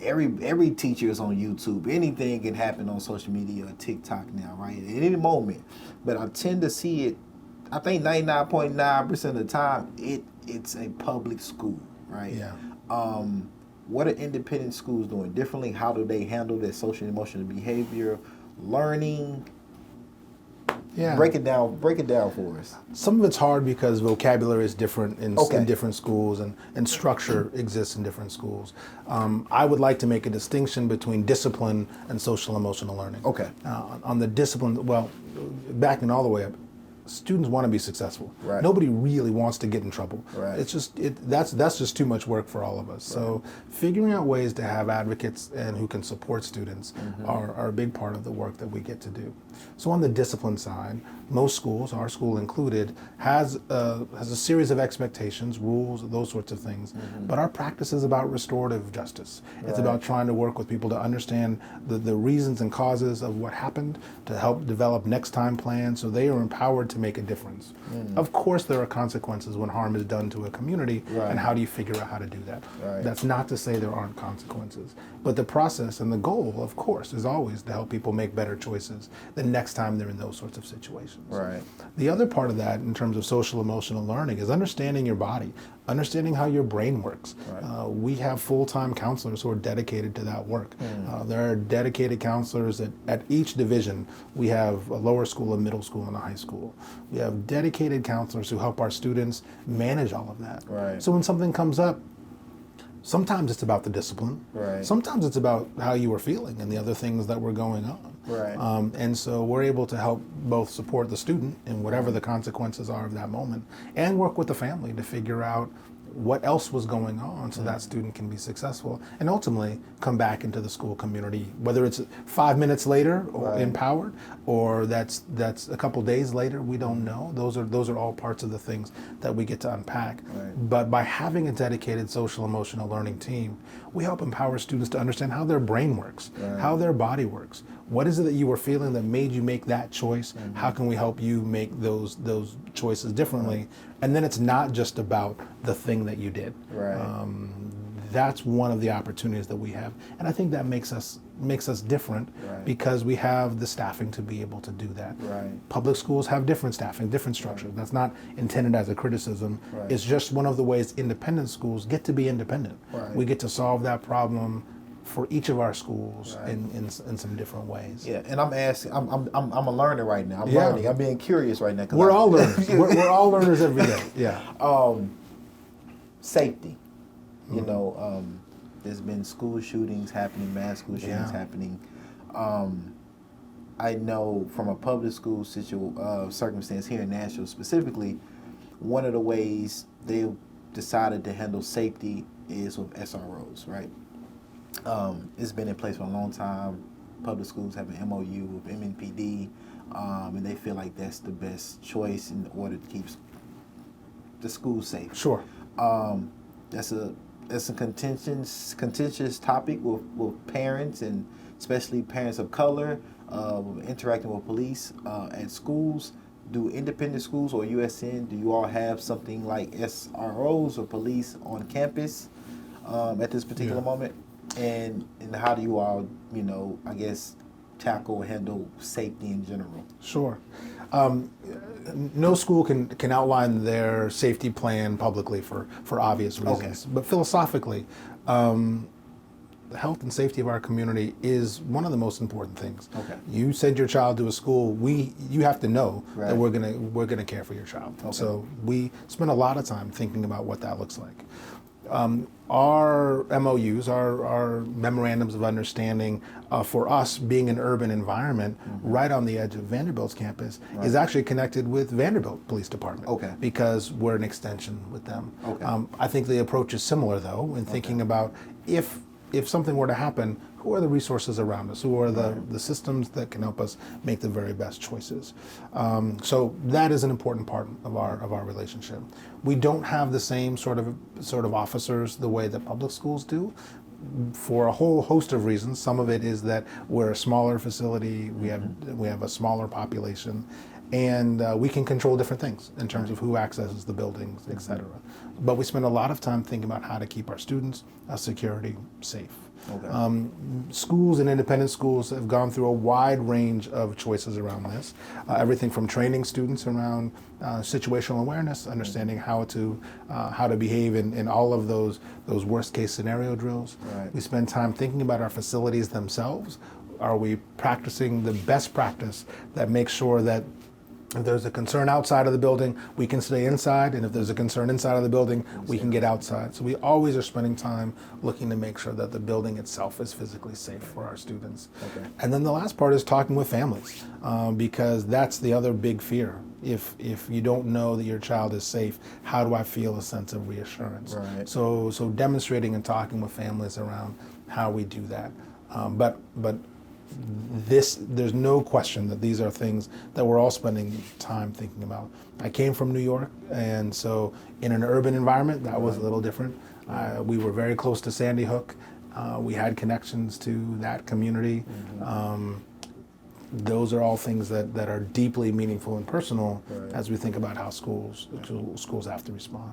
every teacher is on YouTube. Anything can happen on social media or TikTok now, right? At any moment. But I tend to see it, I think 99.9% of the time, it's a public school, right? What are independent schools doing differently? How do they handle their social and emotional behavior, learning? Yeah. Break it down for us. Some of it's hard because vocabulary is different in Okay. different schools, and structure exists in different schools. I would like to make a distinction between discipline and social emotional learning. Okay. On the discipline, well, backing all the way up, students want to be successful. Right. Nobody really wants to get in trouble. Right. It's just that's just too much work for all of us. So figuring out ways to have advocates and who can support students are a big part of the work that we get to do. So on the discipline side, most schools, our school included, has a series of expectations, rules, those sorts of things. But our practice is about restorative justice. It's about trying to work with people to understand the reasons and causes of what happened, to help develop next time plans so they are empowered to make a difference. Of course there are consequences when harm is done to a community, and how do you figure out how to do that? Right. That's not to say there aren't consequences, but the process and the goal, of course, is always to help people make better choices the next time they're in those sorts of situations. Right. The other part of that in terms of social emotional learning is understanding your body, understanding how your brain works. Right. We have full-time counselors who are dedicated to that work. There are dedicated counselors at each division. We have a lower school, a middle school, and a high school. We have dedicated counselors who help our students manage all of that. Right. So when something comes up, sometimes it's about the discipline. Right. Sometimes it's about how you were feeling and the other things that were going on. Right. And so we're able to help both support the student in whatever the consequences are of that moment, and work with the family to figure out what else was going on so that student can be successful and ultimately come back into the school community, whether it's 5 minutes later or empowered, or that's a couple days later, we don't know. Those are all parts of the things that we get to unpack. Right. But by having a dedicated social emotional learning team, we help empower students to understand how their brain works, how their body works. What is it that you were feeling that made you make that choice? How can we help you make those choices differently? And then it's not just about the thing that you did. Right. That's one of the opportunities that we have, and I think that makes us different because we have the staffing to be able to do that. Right. Public schools have different staffing, different structure. That's not intended as a criticism. Right. It's just one of the ways independent schools get to be independent. Right. We get to solve that problem for each of our schools in some different ways. Yeah, and I'm asking. I'm a learner right now. I'm Yeah. learning. I'm being curious right now. 'Cause We're all learners. we're all learners every day. Yeah. Safety. You know, there's been school shootings happening, mass school shootings happening. I know from a public school circumstance here in Nashville specifically, one of the ways they decided to handle safety is with SROs, right? It's been in place for a long time. Public schools have an MOU with MNPD, and they feel like that's the best choice in order to keep the school safe. Sure. That's a contentious topic with parents, and especially parents of color, interacting with police at schools. Do independent schools or USN, do you all have something like SROs or police on campus at this particular moment? And how do you all, I guess, tackle or handle safety in general? Sure. No school can outline their safety plan publicly for obvious reasons. But philosophically, the health and safety of our community is one of the most important things. Okay. You send your child to a school, you have to know that we're gonna care for your child. Okay. So we spend a lot of time thinking about what that looks like. Our MOUs, our memorandums of understanding for us being an urban environment right on the edge of Vanderbilt's campus is actually connected with Vanderbilt Police Department. Okay. Because we're an extension with them. Okay. I think the approach is similar though in thinking about if something were to happen, who are the resources around us? Who are the systems that can help us make the very best choices? So that is an important part of our relationship. We don't have the same sort of officers the way that public schools do, for a whole host of reasons. Some of it is that we're a smaller facility. We have a smaller population, and we can control different things in terms of who accesses the buildings, et cetera. But we spend a lot of time thinking about how to keep our students' security safe. Okay. Schools and independent schools have gone through a wide range of choices around this. Everything from training students around situational awareness, understanding how to behave in all of those worst case scenario drills. Right. We spend time thinking about our facilities themselves. Are we practicing the best practice that makes sure that If there's a concern outside of the building, we can stay inside, and if there's a concern inside of the building, we can get outside. So we always are spending time looking to make sure that the building itself is physically safe for our students. Okay. And then the last part is talking with families, because that's the other big fear. If you don't know that your child is safe, how do I feel a sense of reassurance? Right. So demonstrating and talking with families around how we do that. But there's no question that these are things that we're all spending time thinking about. I came from New York, and so in an urban environment, that was a little different. We were very close to Sandy Hook. We had connections to that community. Those are all things that are deeply meaningful and personal as we think about how schools have to respond.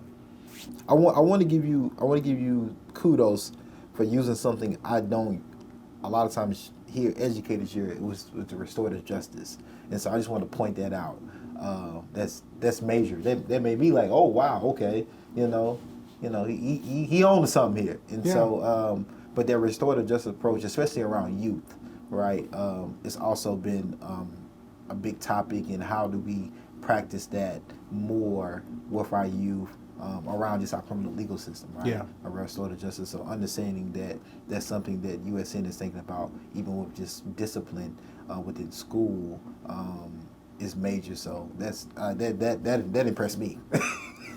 I want to give you kudos for using something I don't a lot of times hear educators hear. It was the restorative justice, and so I just want to point that out. That's major. That made me like, oh wow, okay, he owns something here, and so but that restorative justice approach, especially around youth, right? It's also been a big topic in how do we practice that more with our youth. Around just our criminal legal system, right? Yeah. Around restorative justice. So understanding that that's something that USN is thinking about, even with just discipline within school, is major. So that's that impressed me.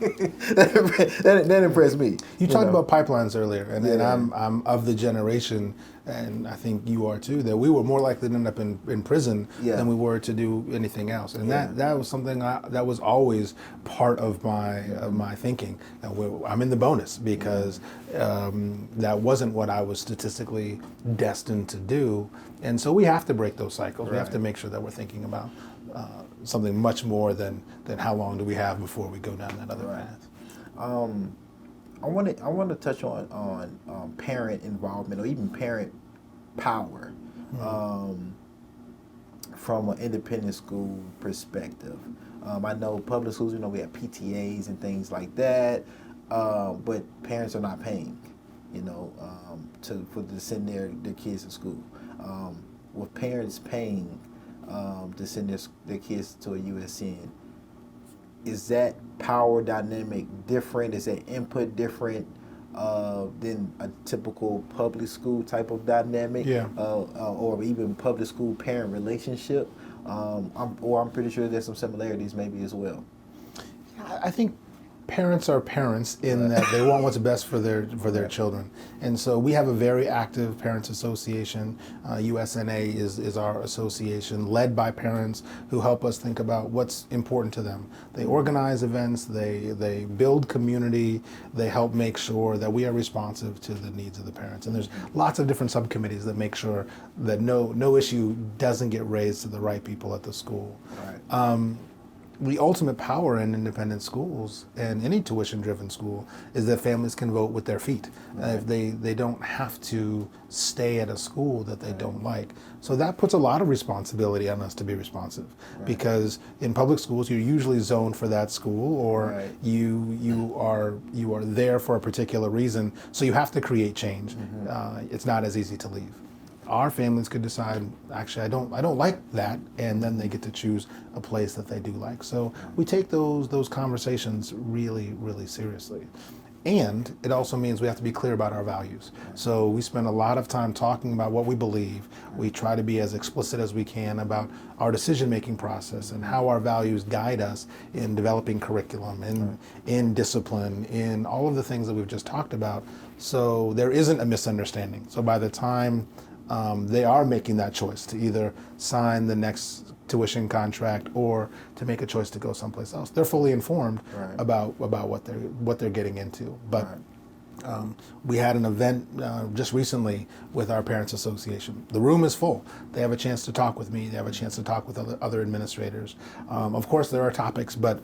that impressed me. You talked about pipelines earlier, and I'm of the generation, and I think you are too, that we were more likely to end up in prison than we were to do anything else, and that was something that was always part of my thinking. I'm in the bonus because that wasn't what I was statistically destined to do, and so we have to break those cycles. We have to make sure that we're thinking about something much more than how long do we have before we go down that other path. I want to touch on parent involvement or even parent power from an independent school perspective. I know public schools, we have PTAs and things like that, but parents are not paying, to send their kids to school. With parents paying to send their kids to a USN, is that power dynamic different? Is that input different than a typical public school type of dynamic? Or even public school parent relationship? I'm pretty sure there's some similarities maybe as well. I think parents are parents in that they want what's best for their children, and so we have a very active parents association. USNA is our association, led by parents who help us think about what's important to them. They organize events, they build community, they help make sure that we are responsive to the needs of the parents. And there's lots of different subcommittees that make sure that no issue doesn't get raised to the right people at the school. The ultimate power in independent schools and any tuition-driven school is that families can vote with their feet. If they don't have to stay at a school that they don't like. So that puts a lot of responsibility on us to be responsive, because in public schools you're usually zoned for that school, or you are there for a particular reason. So you have to create change. It's not as easy to leave. Our families could decide, actually, I don't like that, and then they get to choose a place that they do like. So we take those conversations really, really seriously. And it also means we have to be clear about our values. So we spend a lot of time talking about what we believe. We try to be as explicit as we can about our decision-making process and how our values guide us in developing curriculum, in discipline, in all of the things that we've just talked about. So there isn't a misunderstanding. So by the time they are making that choice to either sign the next tuition contract or to make a choice to go someplace else, they're fully informed about what they're getting into. But we had an event just recently with our Parents Association. The room is full. They have a chance to talk with me. They have a chance to talk with other administrators. Of course, there are topics, but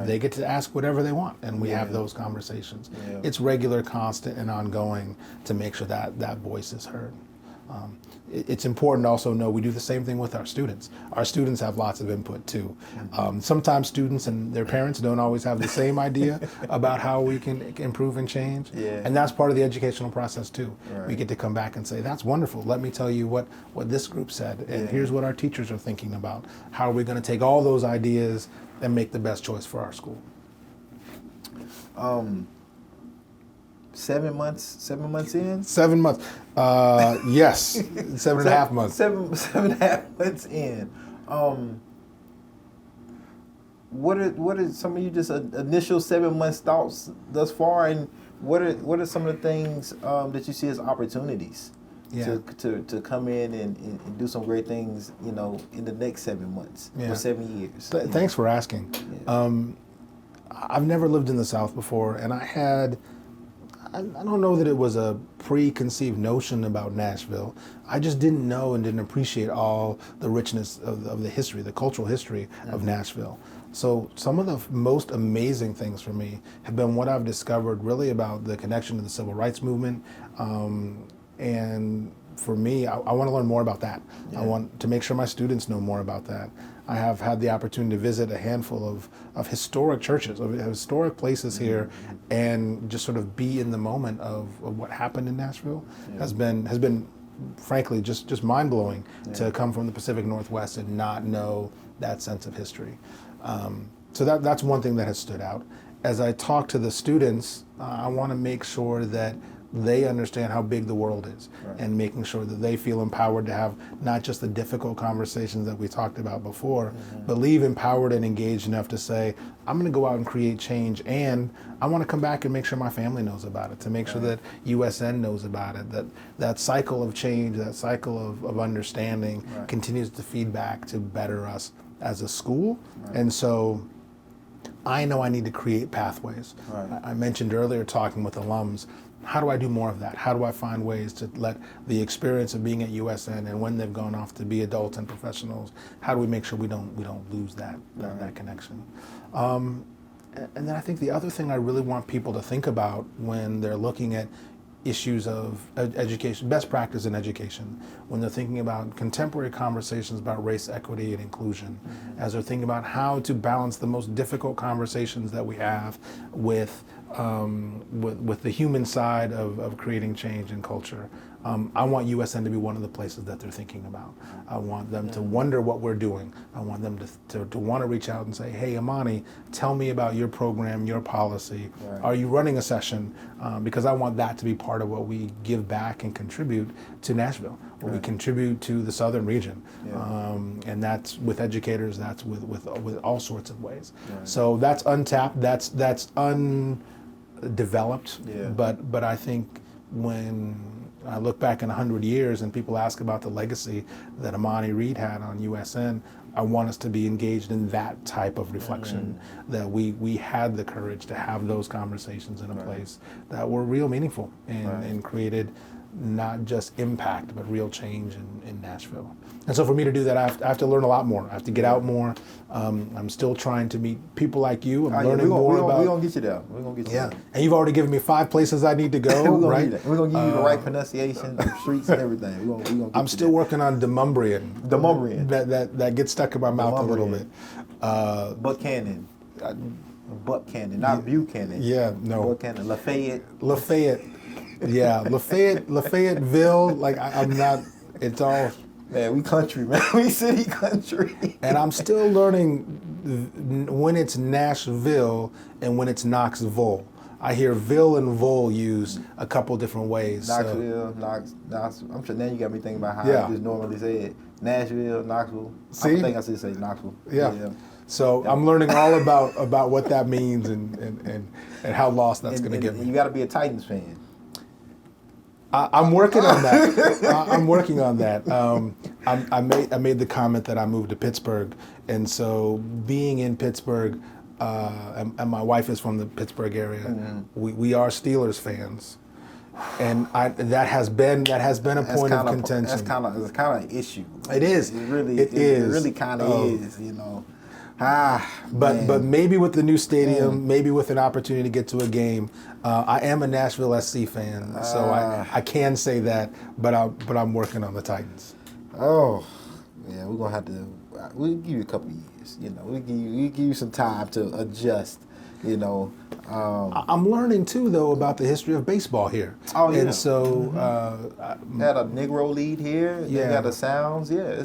they get to ask whatever they want, and we have those conversations. It's regular, constant, and ongoing to make sure that voice is heard. It's important to also know we do the same thing with our students. Our students have lots of input too. Sometimes students and their parents don't always have the same idea about how we can improve and change. Yeah. And that's part of the educational process too. Right. We get to come back and say, that's wonderful. Let me tell you what this group said. And here's what our teachers are thinking about. How are we going to take all those ideas and make the best choice for our school? 7 months in? 7 months. Yes. 7.5 months. Seven and a half months in. What are some of you just initial 7 months thoughts thus far, and what are some of the things that you see as opportunities to come in and do some great things, in the next 7 months or 7 years? Thanks for asking. Yeah. I've never lived in the South before, and I don't know that it was a preconceived notion about Nashville. I just didn't know and didn't appreciate all the richness of the history, the cultural history of Nashville. So some of the most amazing things for me have been what I've discovered really about the connection to the civil rights movement. And for me, I want to learn more about that. Yeah. I want to make sure my students know more about that. I have had the opportunity to visit a handful of historic churches, of historic places here, and just sort of be in the moment of what happened in Nashville has been frankly just mind-blowing to come from the Pacific Northwest and not know that sense of history. So that's one thing that has stood out. As I talk to the students, I want to make sure that they understand how big the world is, and making sure that they feel empowered to have not just the difficult conversations that we talked about before, but leave empowered and engaged enough to say, I'm going to go out and create change, and I want to come back and make sure my family knows about it, to make sure that USN knows about it, that cycle of change, that cycle of understanding continues to feed back to better us as a school. And so I know I need to create pathways. I mentioned earlier talking with alums, how do I do more of that? How do I find ways to let the experience of being at USN and when they've gone off to be adults and professionals, how do we make sure we don't lose that connection? And then I think the other thing I really want people to think about when they're looking at issues of education, best practice in education, when they're thinking about contemporary conversations about race, equity, and inclusion, as they're thinking about how to balance the most difficult conversations that we have with the human side of creating change in culture. I want USN to be one of the places that they're thinking about. I want them to wonder what we're doing. I want them to want to reach out and say, hey, Amani, tell me about your program, your policy. Are you running a session? Because I want that to be part of what we give back and contribute to Nashville, what we contribute to the southern region. And that's with educators, that's with all sorts of ways. So that's untapped, that's undeveloped, but I think when I look back in 100 years and people ask about the legacy that Amani Reed had on USN, I want us to be engaged in that type of reflection, that we had the courage to have those conversations in a place that were real meaningful and created not just impact, but real change in Nashville. And so for me to do that, I have to learn a lot more. I have to get out more. I'm still trying to meet people like you. I'm learning more about. We're going to get you there. We're going to get you there. And you've already given me 5 places I need to go, right? We're going to give you the right pronunciation, the streets and everything. We're gonna I'm still working on Demumbrian. That gets stuck in my mouth a little bit. Buchanan. Not Buchanan. Yeah, no. Buchanan. Lafayette. Yeah, Lafayetteville. Like I'm not. It's all. Man, we country, man. We city country. And I'm still learning when it's Nashville and when it's Knoxville. I hear Ville and Vol used a couple different ways. Knoxville, Knox. I'm sure now you got me thinking about how I just normally say it. Nashville, Knoxville. See? I think I should say Knoxville. Yeah. So I'm learning all about what that means and how lost that's going to get me. You got to be a Titans fan. I'm working on that. I'm working on that. I made the comment that I moved to Pittsburgh, and so being in Pittsburgh, and my wife is from the Pittsburgh area. We are Steelers fans, and that has been a point of contention. It's kind of an issue. It is. It really kind of is. You know. But maybe with the new stadium, maybe with an opportunity to get to a game. I am a Nashville SC fan, so I can say that. But I'm working on the Titans. Oh, yeah, we're gonna have to. We'll give you a couple of years. You know, we give you some time to adjust. You know. I'm learning too, though, about the history of baseball here. Oh, yeah. And so Had a Negro lead here. Yeah. You got the sounds. Yeah,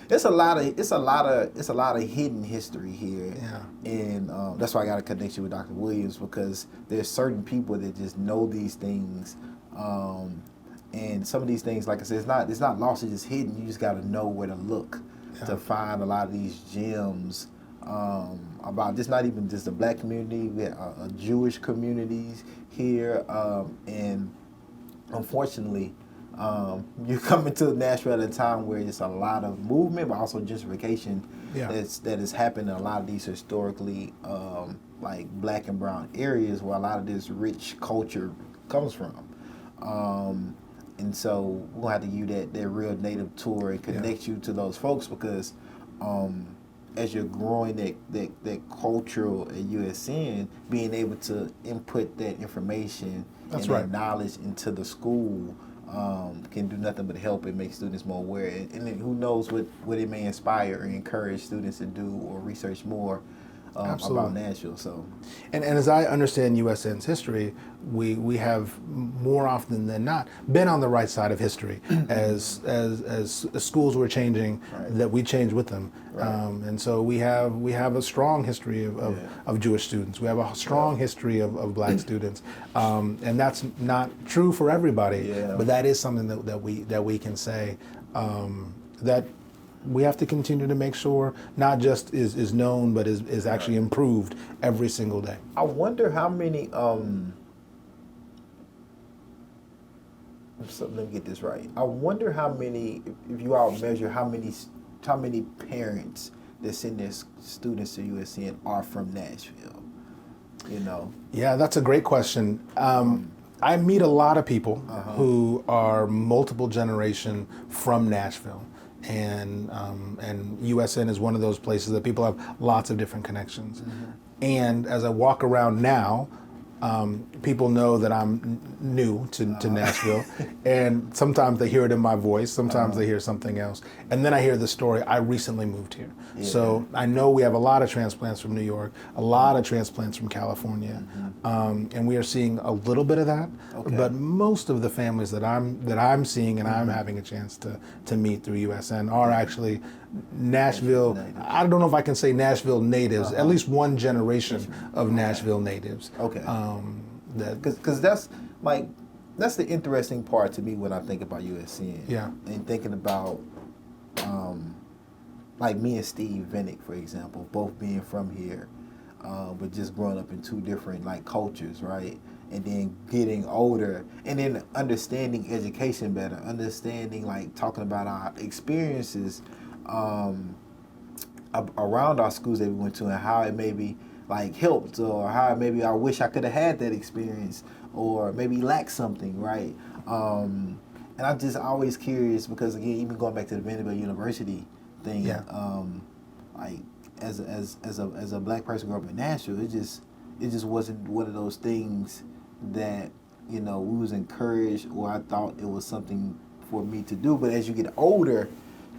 it's a lot of hidden history here. Yeah. And that's why I got a connection with Dr. Williams, because there's certain people that just know these things. And some of these things, like I said, it's not lost, it's just hidden. You just got to know where to look to find a lot of these gems about just not even just the black community. We have Jewish communities here, and unfortunately, you're coming to Nashville at a time where it's a lot of movement, but also gentrification that has happened in a lot of these historically like black and brown areas where a lot of this rich culture comes from. And so we're gonna have to give you that real native tour and connect you to those folks, because as you're growing that cultural at USN, being able to input that information that knowledge into the school can do nothing but help and make students more aware. And then who knows what it may inspire or encourage students to do or research more about Nashville. So, and as I understand USN's history, we have more often than not been on the right side of history as schools were changing, that we changed with them. And so we have a strong history of Jewish students. We have a strong history of black students, and that's not true for everybody. But that is something that we can say that we have to continue to make sure not just is known, but is actually improved every single day. I wonder how many, so let me get this right. I wonder how many, if you all measure how many parents that send their students to USN are from Nashville, you know? Yeah, that's a great question. I meet a lot of people who are multiple generation from Nashville. And USN is one of those places that people have lots of different connections. And as I walk around now, people know that I'm new to Nashville, and sometimes they hear it in my voice, sometimes they hear something else, and then I hear the story, I recently moved here. So I know we have a lot of transplants from New York, a lot of transplants from California, and we are seeing a little bit of that, but most of the families that I'm seeing and I'm having a chance to meet through USN are actually Nashville, I don't know if I can say Nashville natives, at least one generation of Nashville natives. Because that's the interesting part to me when I think about USN. And thinking about like me and Steve Vinnick, for example, both being from here, but just growing up in two different cultures, right? And then getting older, and then understanding education better, understanding talking about our experiences around our schools that we went to, and how it maybe helped, or how maybe I wish I could have had that experience, or maybe lacked something, right? And I'm just always curious, because again, even going back to the Vanderbilt University thing, as a black person growing up in Nashville, it just wasn't one of those things that we was encouraged, or I thought it was something for me to do. But as you get older,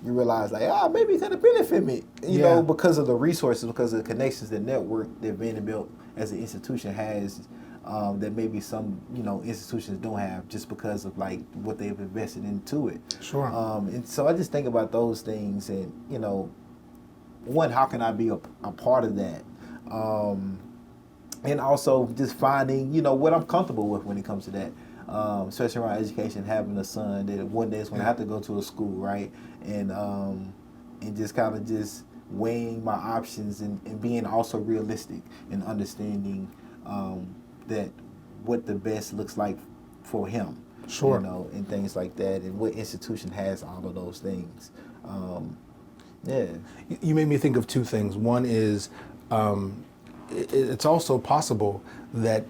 you realize maybe it's gonna benefit me, you know, because of the resources, because of the connections, the network that Vanderbilt as an institution has, that maybe some institutions don't have, just because of what they've invested into it. And so I just think about those things, and one, how can I be a part of that? And also just finding what I'm comfortable with when it comes to that. Especially around education, having a son that one day is going to have to go to a school, right? And just kind of just weighing my options, and being also realistic and understanding that what the best looks like for him, and things like that, and what institution has all of those things. You made me think of two things. One is it's also possible that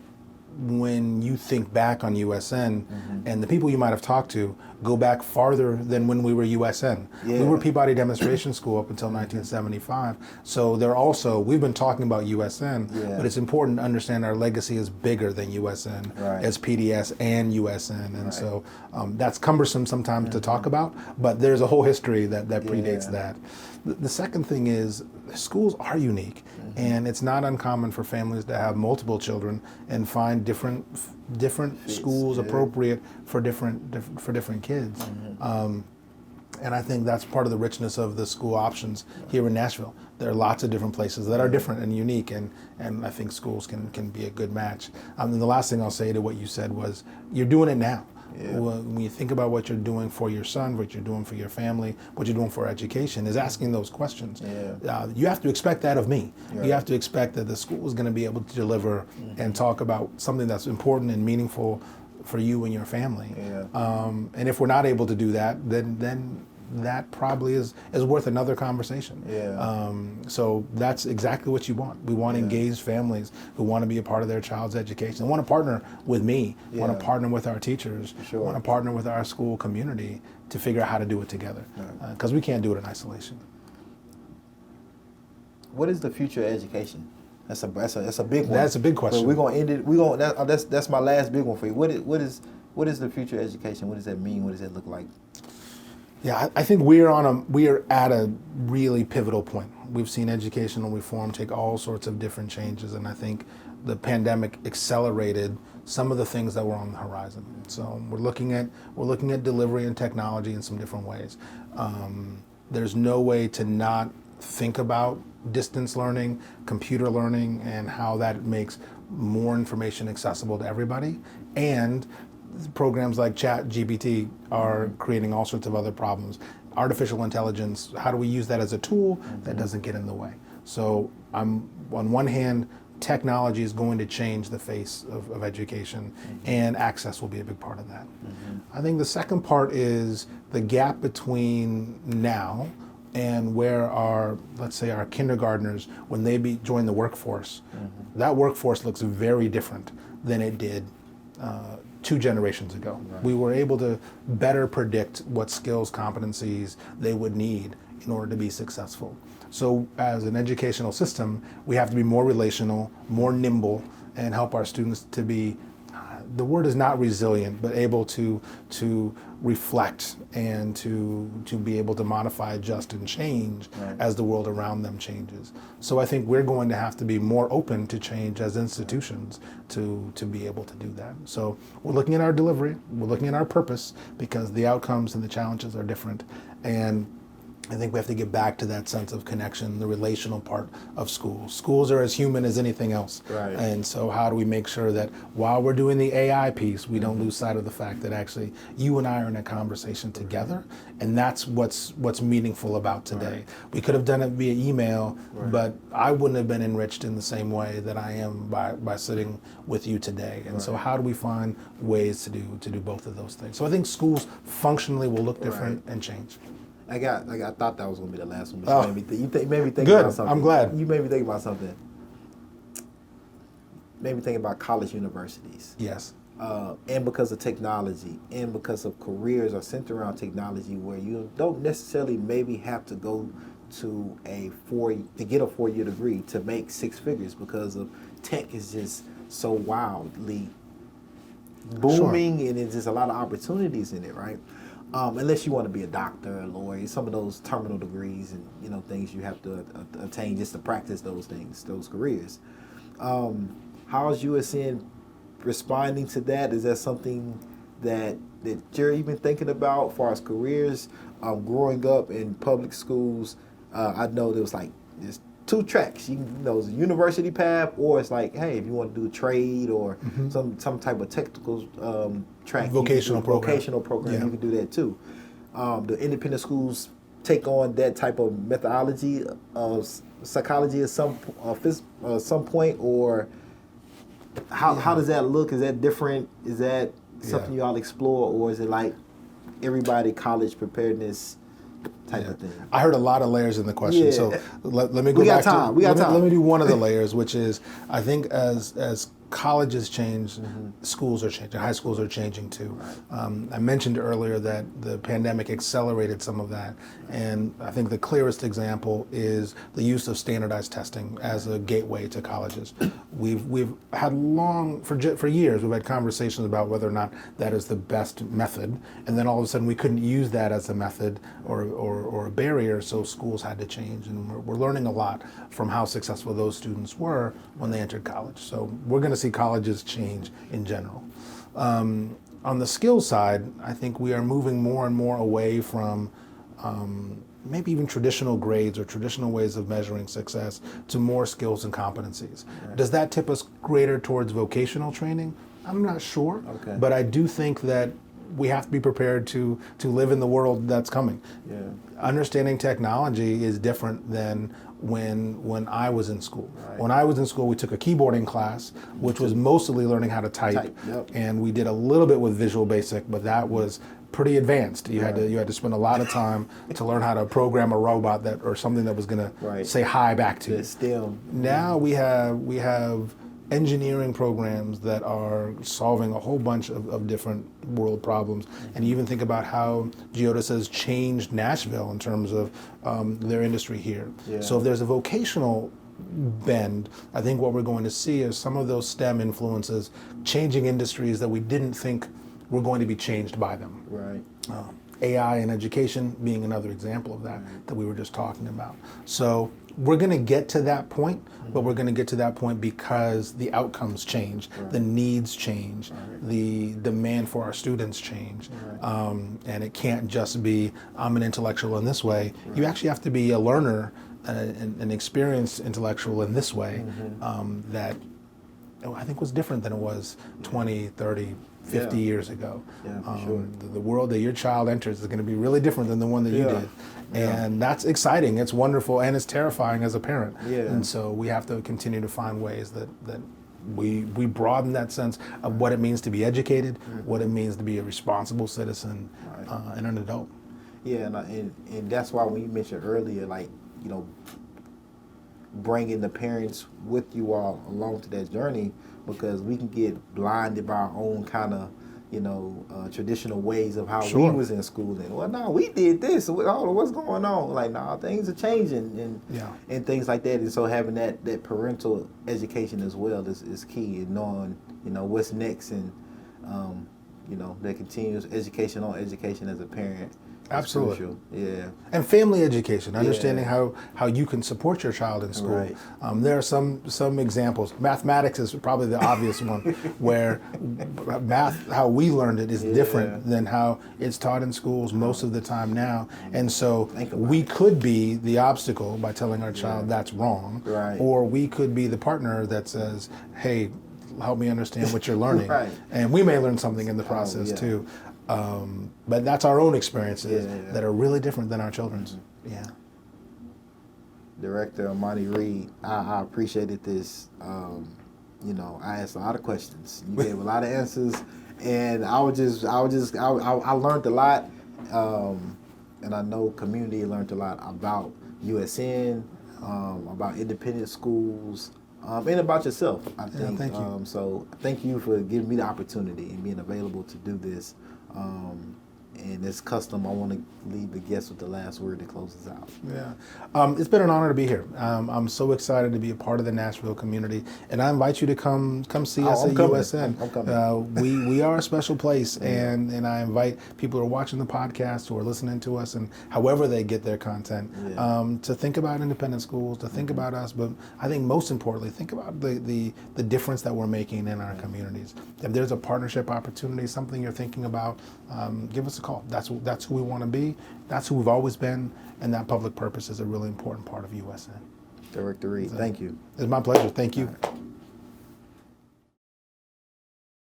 when you think back on USN, and the people you might have talked to go back farther than when we were USN. Yeah. We were Peabody Demonstration School up until 1975. So we've been talking about USN, but it's important to understand our legacy is bigger than USN, as PDS and USN. And so that's cumbersome sometimes to talk about, but there's a whole history that predates that. The second thing is schools are unique, and it's not uncommon for families to have multiple children and find different schools appropriate for different kids. And I think that's part of the richness of the school options here in Nashville. There are lots of different places that are different and unique, and I think schools can be a good match. And the last thing I'll say to what you said was, you're doing it now. When you think about what you're doing for your son, what you're doing for your family, what you're doing for education, is asking those questions. You have to expect that of me. You have to expect that the school is going to be able to deliver and talk about something that's important and meaningful for you and your family. And if we're not able to do that, then that probably is worth another conversation. So that's exactly what you want. We want engaged families who want to be a part of their child's education. They want to partner with me, want to partner with our teachers, want to partner with our school community to figure out how to do it together. Because we can't do it in isolation. What is the future of education? That's a big one. That's a big question. But we're gonna end it. That's my last big one for you. What is the future of education? What does that mean? What does that look like? Yeah, I think we are at a really pivotal point. We've seen educational reform take all sorts of different changes, and I think the pandemic accelerated some of the things that were on the horizon. So we're looking at delivery and technology in some different ways. There's no way to not think about distance learning, computer learning, and how that makes more information accessible to everybody. And programs like ChatGPT are creating all sorts of other problems. Artificial intelligence, how do we use that as a tool that doesn't get in the way? So on one hand, technology is going to change the face of education, and access will be a big part of that. I think the second part is the gap between now and where let's say our kindergartners, when they join the workforce, that workforce looks very different than it did 2 generations ago. We were able to better predict what skills, competencies they would need in order to be successful. So as an educational system, we have to be more relational, more nimble, and help our students to be, the word is not resilient, but able to reflect and to be able to modify, adjust, and change as the world around them changes. So I think we're going to have to be more open to change as institutions to be able to do that. So we're looking at our delivery, we're looking at our purpose, because the outcomes and the challenges are different. And I think we have to get back to that sense of connection, the relational part of schools. Schools are as human as anything else. And so how do we make sure that while we're doing the AI piece, we don't lose sight of the fact that actually you and I are in a conversation together, and that's what's meaningful about today. We could have done it via email, but I wouldn't have been enriched in the same way that I am by sitting with you today. And so how do we find ways to do both of those things? So I think schools functionally will look different and change. I thought that was gonna be the last one, but you made me think Good. about something. I'm glad. You made me think about something. Made me think about college universities. Yes. And because of technology, and because of careers are centered around technology, where you don't necessarily maybe have to go to get a 4-year degree to make 6 figures, because of tech is just so wildly booming, and there's just a lot of opportunities in it, right? Unless you want to be a doctor, a lawyer, some of those terminal degrees and things you have to attain just to practice those things, those careers. How is USN responding to that? Is that something that you're even thinking about as far as careers? Growing up in public schools, I know there was there's 2 tracks. It's a university path, or it's like, hey, if you want to do a trade or some type of technical track, vocational program, you can do that too. The independent schools take on that type of methodology of psychology at some point, or how does that look? Is that different? Is that something you all explore, or is it like everybody college preparedness type of thing? I heard a lot of layers in the question, so let me go back to. We got time. Let me do one of the layers, which is, I think as colleges change, schools are changing, high schools are changing too. I mentioned earlier that the pandemic accelerated some of that, and I think the clearest example is the use of standardized testing as a gateway to colleges. We've had for years, we've had conversations about whether or not that is the best method, and then all of a sudden we couldn't use that as a method or a barrier, so schools had to change, and we're learning a lot from how successful those students were when they entered college. So we're going to see colleges change in general. On the skills side, I think we are moving more and more away from maybe even traditional grades or traditional ways of measuring success to more skills and competencies. Right. Does that tip us greater towards vocational training? I'm not sure, but I do think that we have to be prepared to live in the world that's coming. Yeah. Understanding technology is different than when I was in school. Right. When I was in school, we took a keyboarding class, which was mostly learning how to type. Yep. And we did a little bit with Visual Basic, but that was pretty advanced. You had to spend a lot of time to learn how to program a robot or something that was going to say hi back to you. Still. Now we have engineering programs that are solving a whole bunch of different world problems. And you even think about how Geodis has changed Nashville in terms of their industry here. Yeah. So if there's a vocational bend, I think what we're going to see is some of those STEM influences changing industries that we didn't think were going to be changed by them. Right. AI in education being another example of that we were just talking about. So we're going to get to that point, but we're going to get to that point because the outcomes change, the needs change, the demand for our students change, and it can't just be, I'm an intellectual in this way. You actually have to be a learner, an experienced intellectual in this way, that I think was different than it was 20, 30, 50 years ago. Yeah, sure. The world that your child enters is going to be really different than the one that you did. And that's exciting, it's wonderful, and it's terrifying as a parent. And so we have to continue to find ways that we broaden that sense of what it means to be educated, what it means to be a responsible citizen and an adult. Yeah, and that's why when you mentioned earlier, like, you know, bringing the parents with you all along to that journey, because we can get blinded by our own kind of, you know, traditional ways of how we was in school. And, well, no, we did this. What's going on? Like, no, things are changing and things like that. And so having that parental education as well is key, and knowing, you know, what's next, and, you know, that continuous education on education as a parent. Absolutely. Crucial. Yeah. And family education, understanding how you can support your child in school. Right. There are some examples. Mathematics is probably the obvious one, where math, how we learned it, is different than how it's taught in schools most of the time now. And so we could be the obstacle by telling our child that's wrong, or we could be the partner that says, hey, help me understand what you're learning. And we may learn something in the process too. But that's our own experiences that are really different than our children's. Director Amani Reed, I appreciated this. You know, I asked a lot of questions. You gave a lot of answers, and I learned a lot, and I know community learned a lot about USN, about independent schools, and about yourself, I think. Thank you. So thank you for giving me the opportunity and being available to do this. And it's custom, I want to leave the guests with the last word that closes out. It's been an honor to be here. I'm so excited to be a part of the Nashville community, and I invite you to come see us at USN. I'm coming. We are a special place, and I invite people who are watching the podcast, who are listening to us, and however they get their content, to think about independent schools, to think about us, but I think most importantly, think about the difference that we're making in our communities. If there's a partnership opportunity, something you're thinking about, give us a call. That's who we want to be. That's who we've always been, and that public purpose is a really important part of USN. Director Reed, thank you. It's my pleasure. Thank you.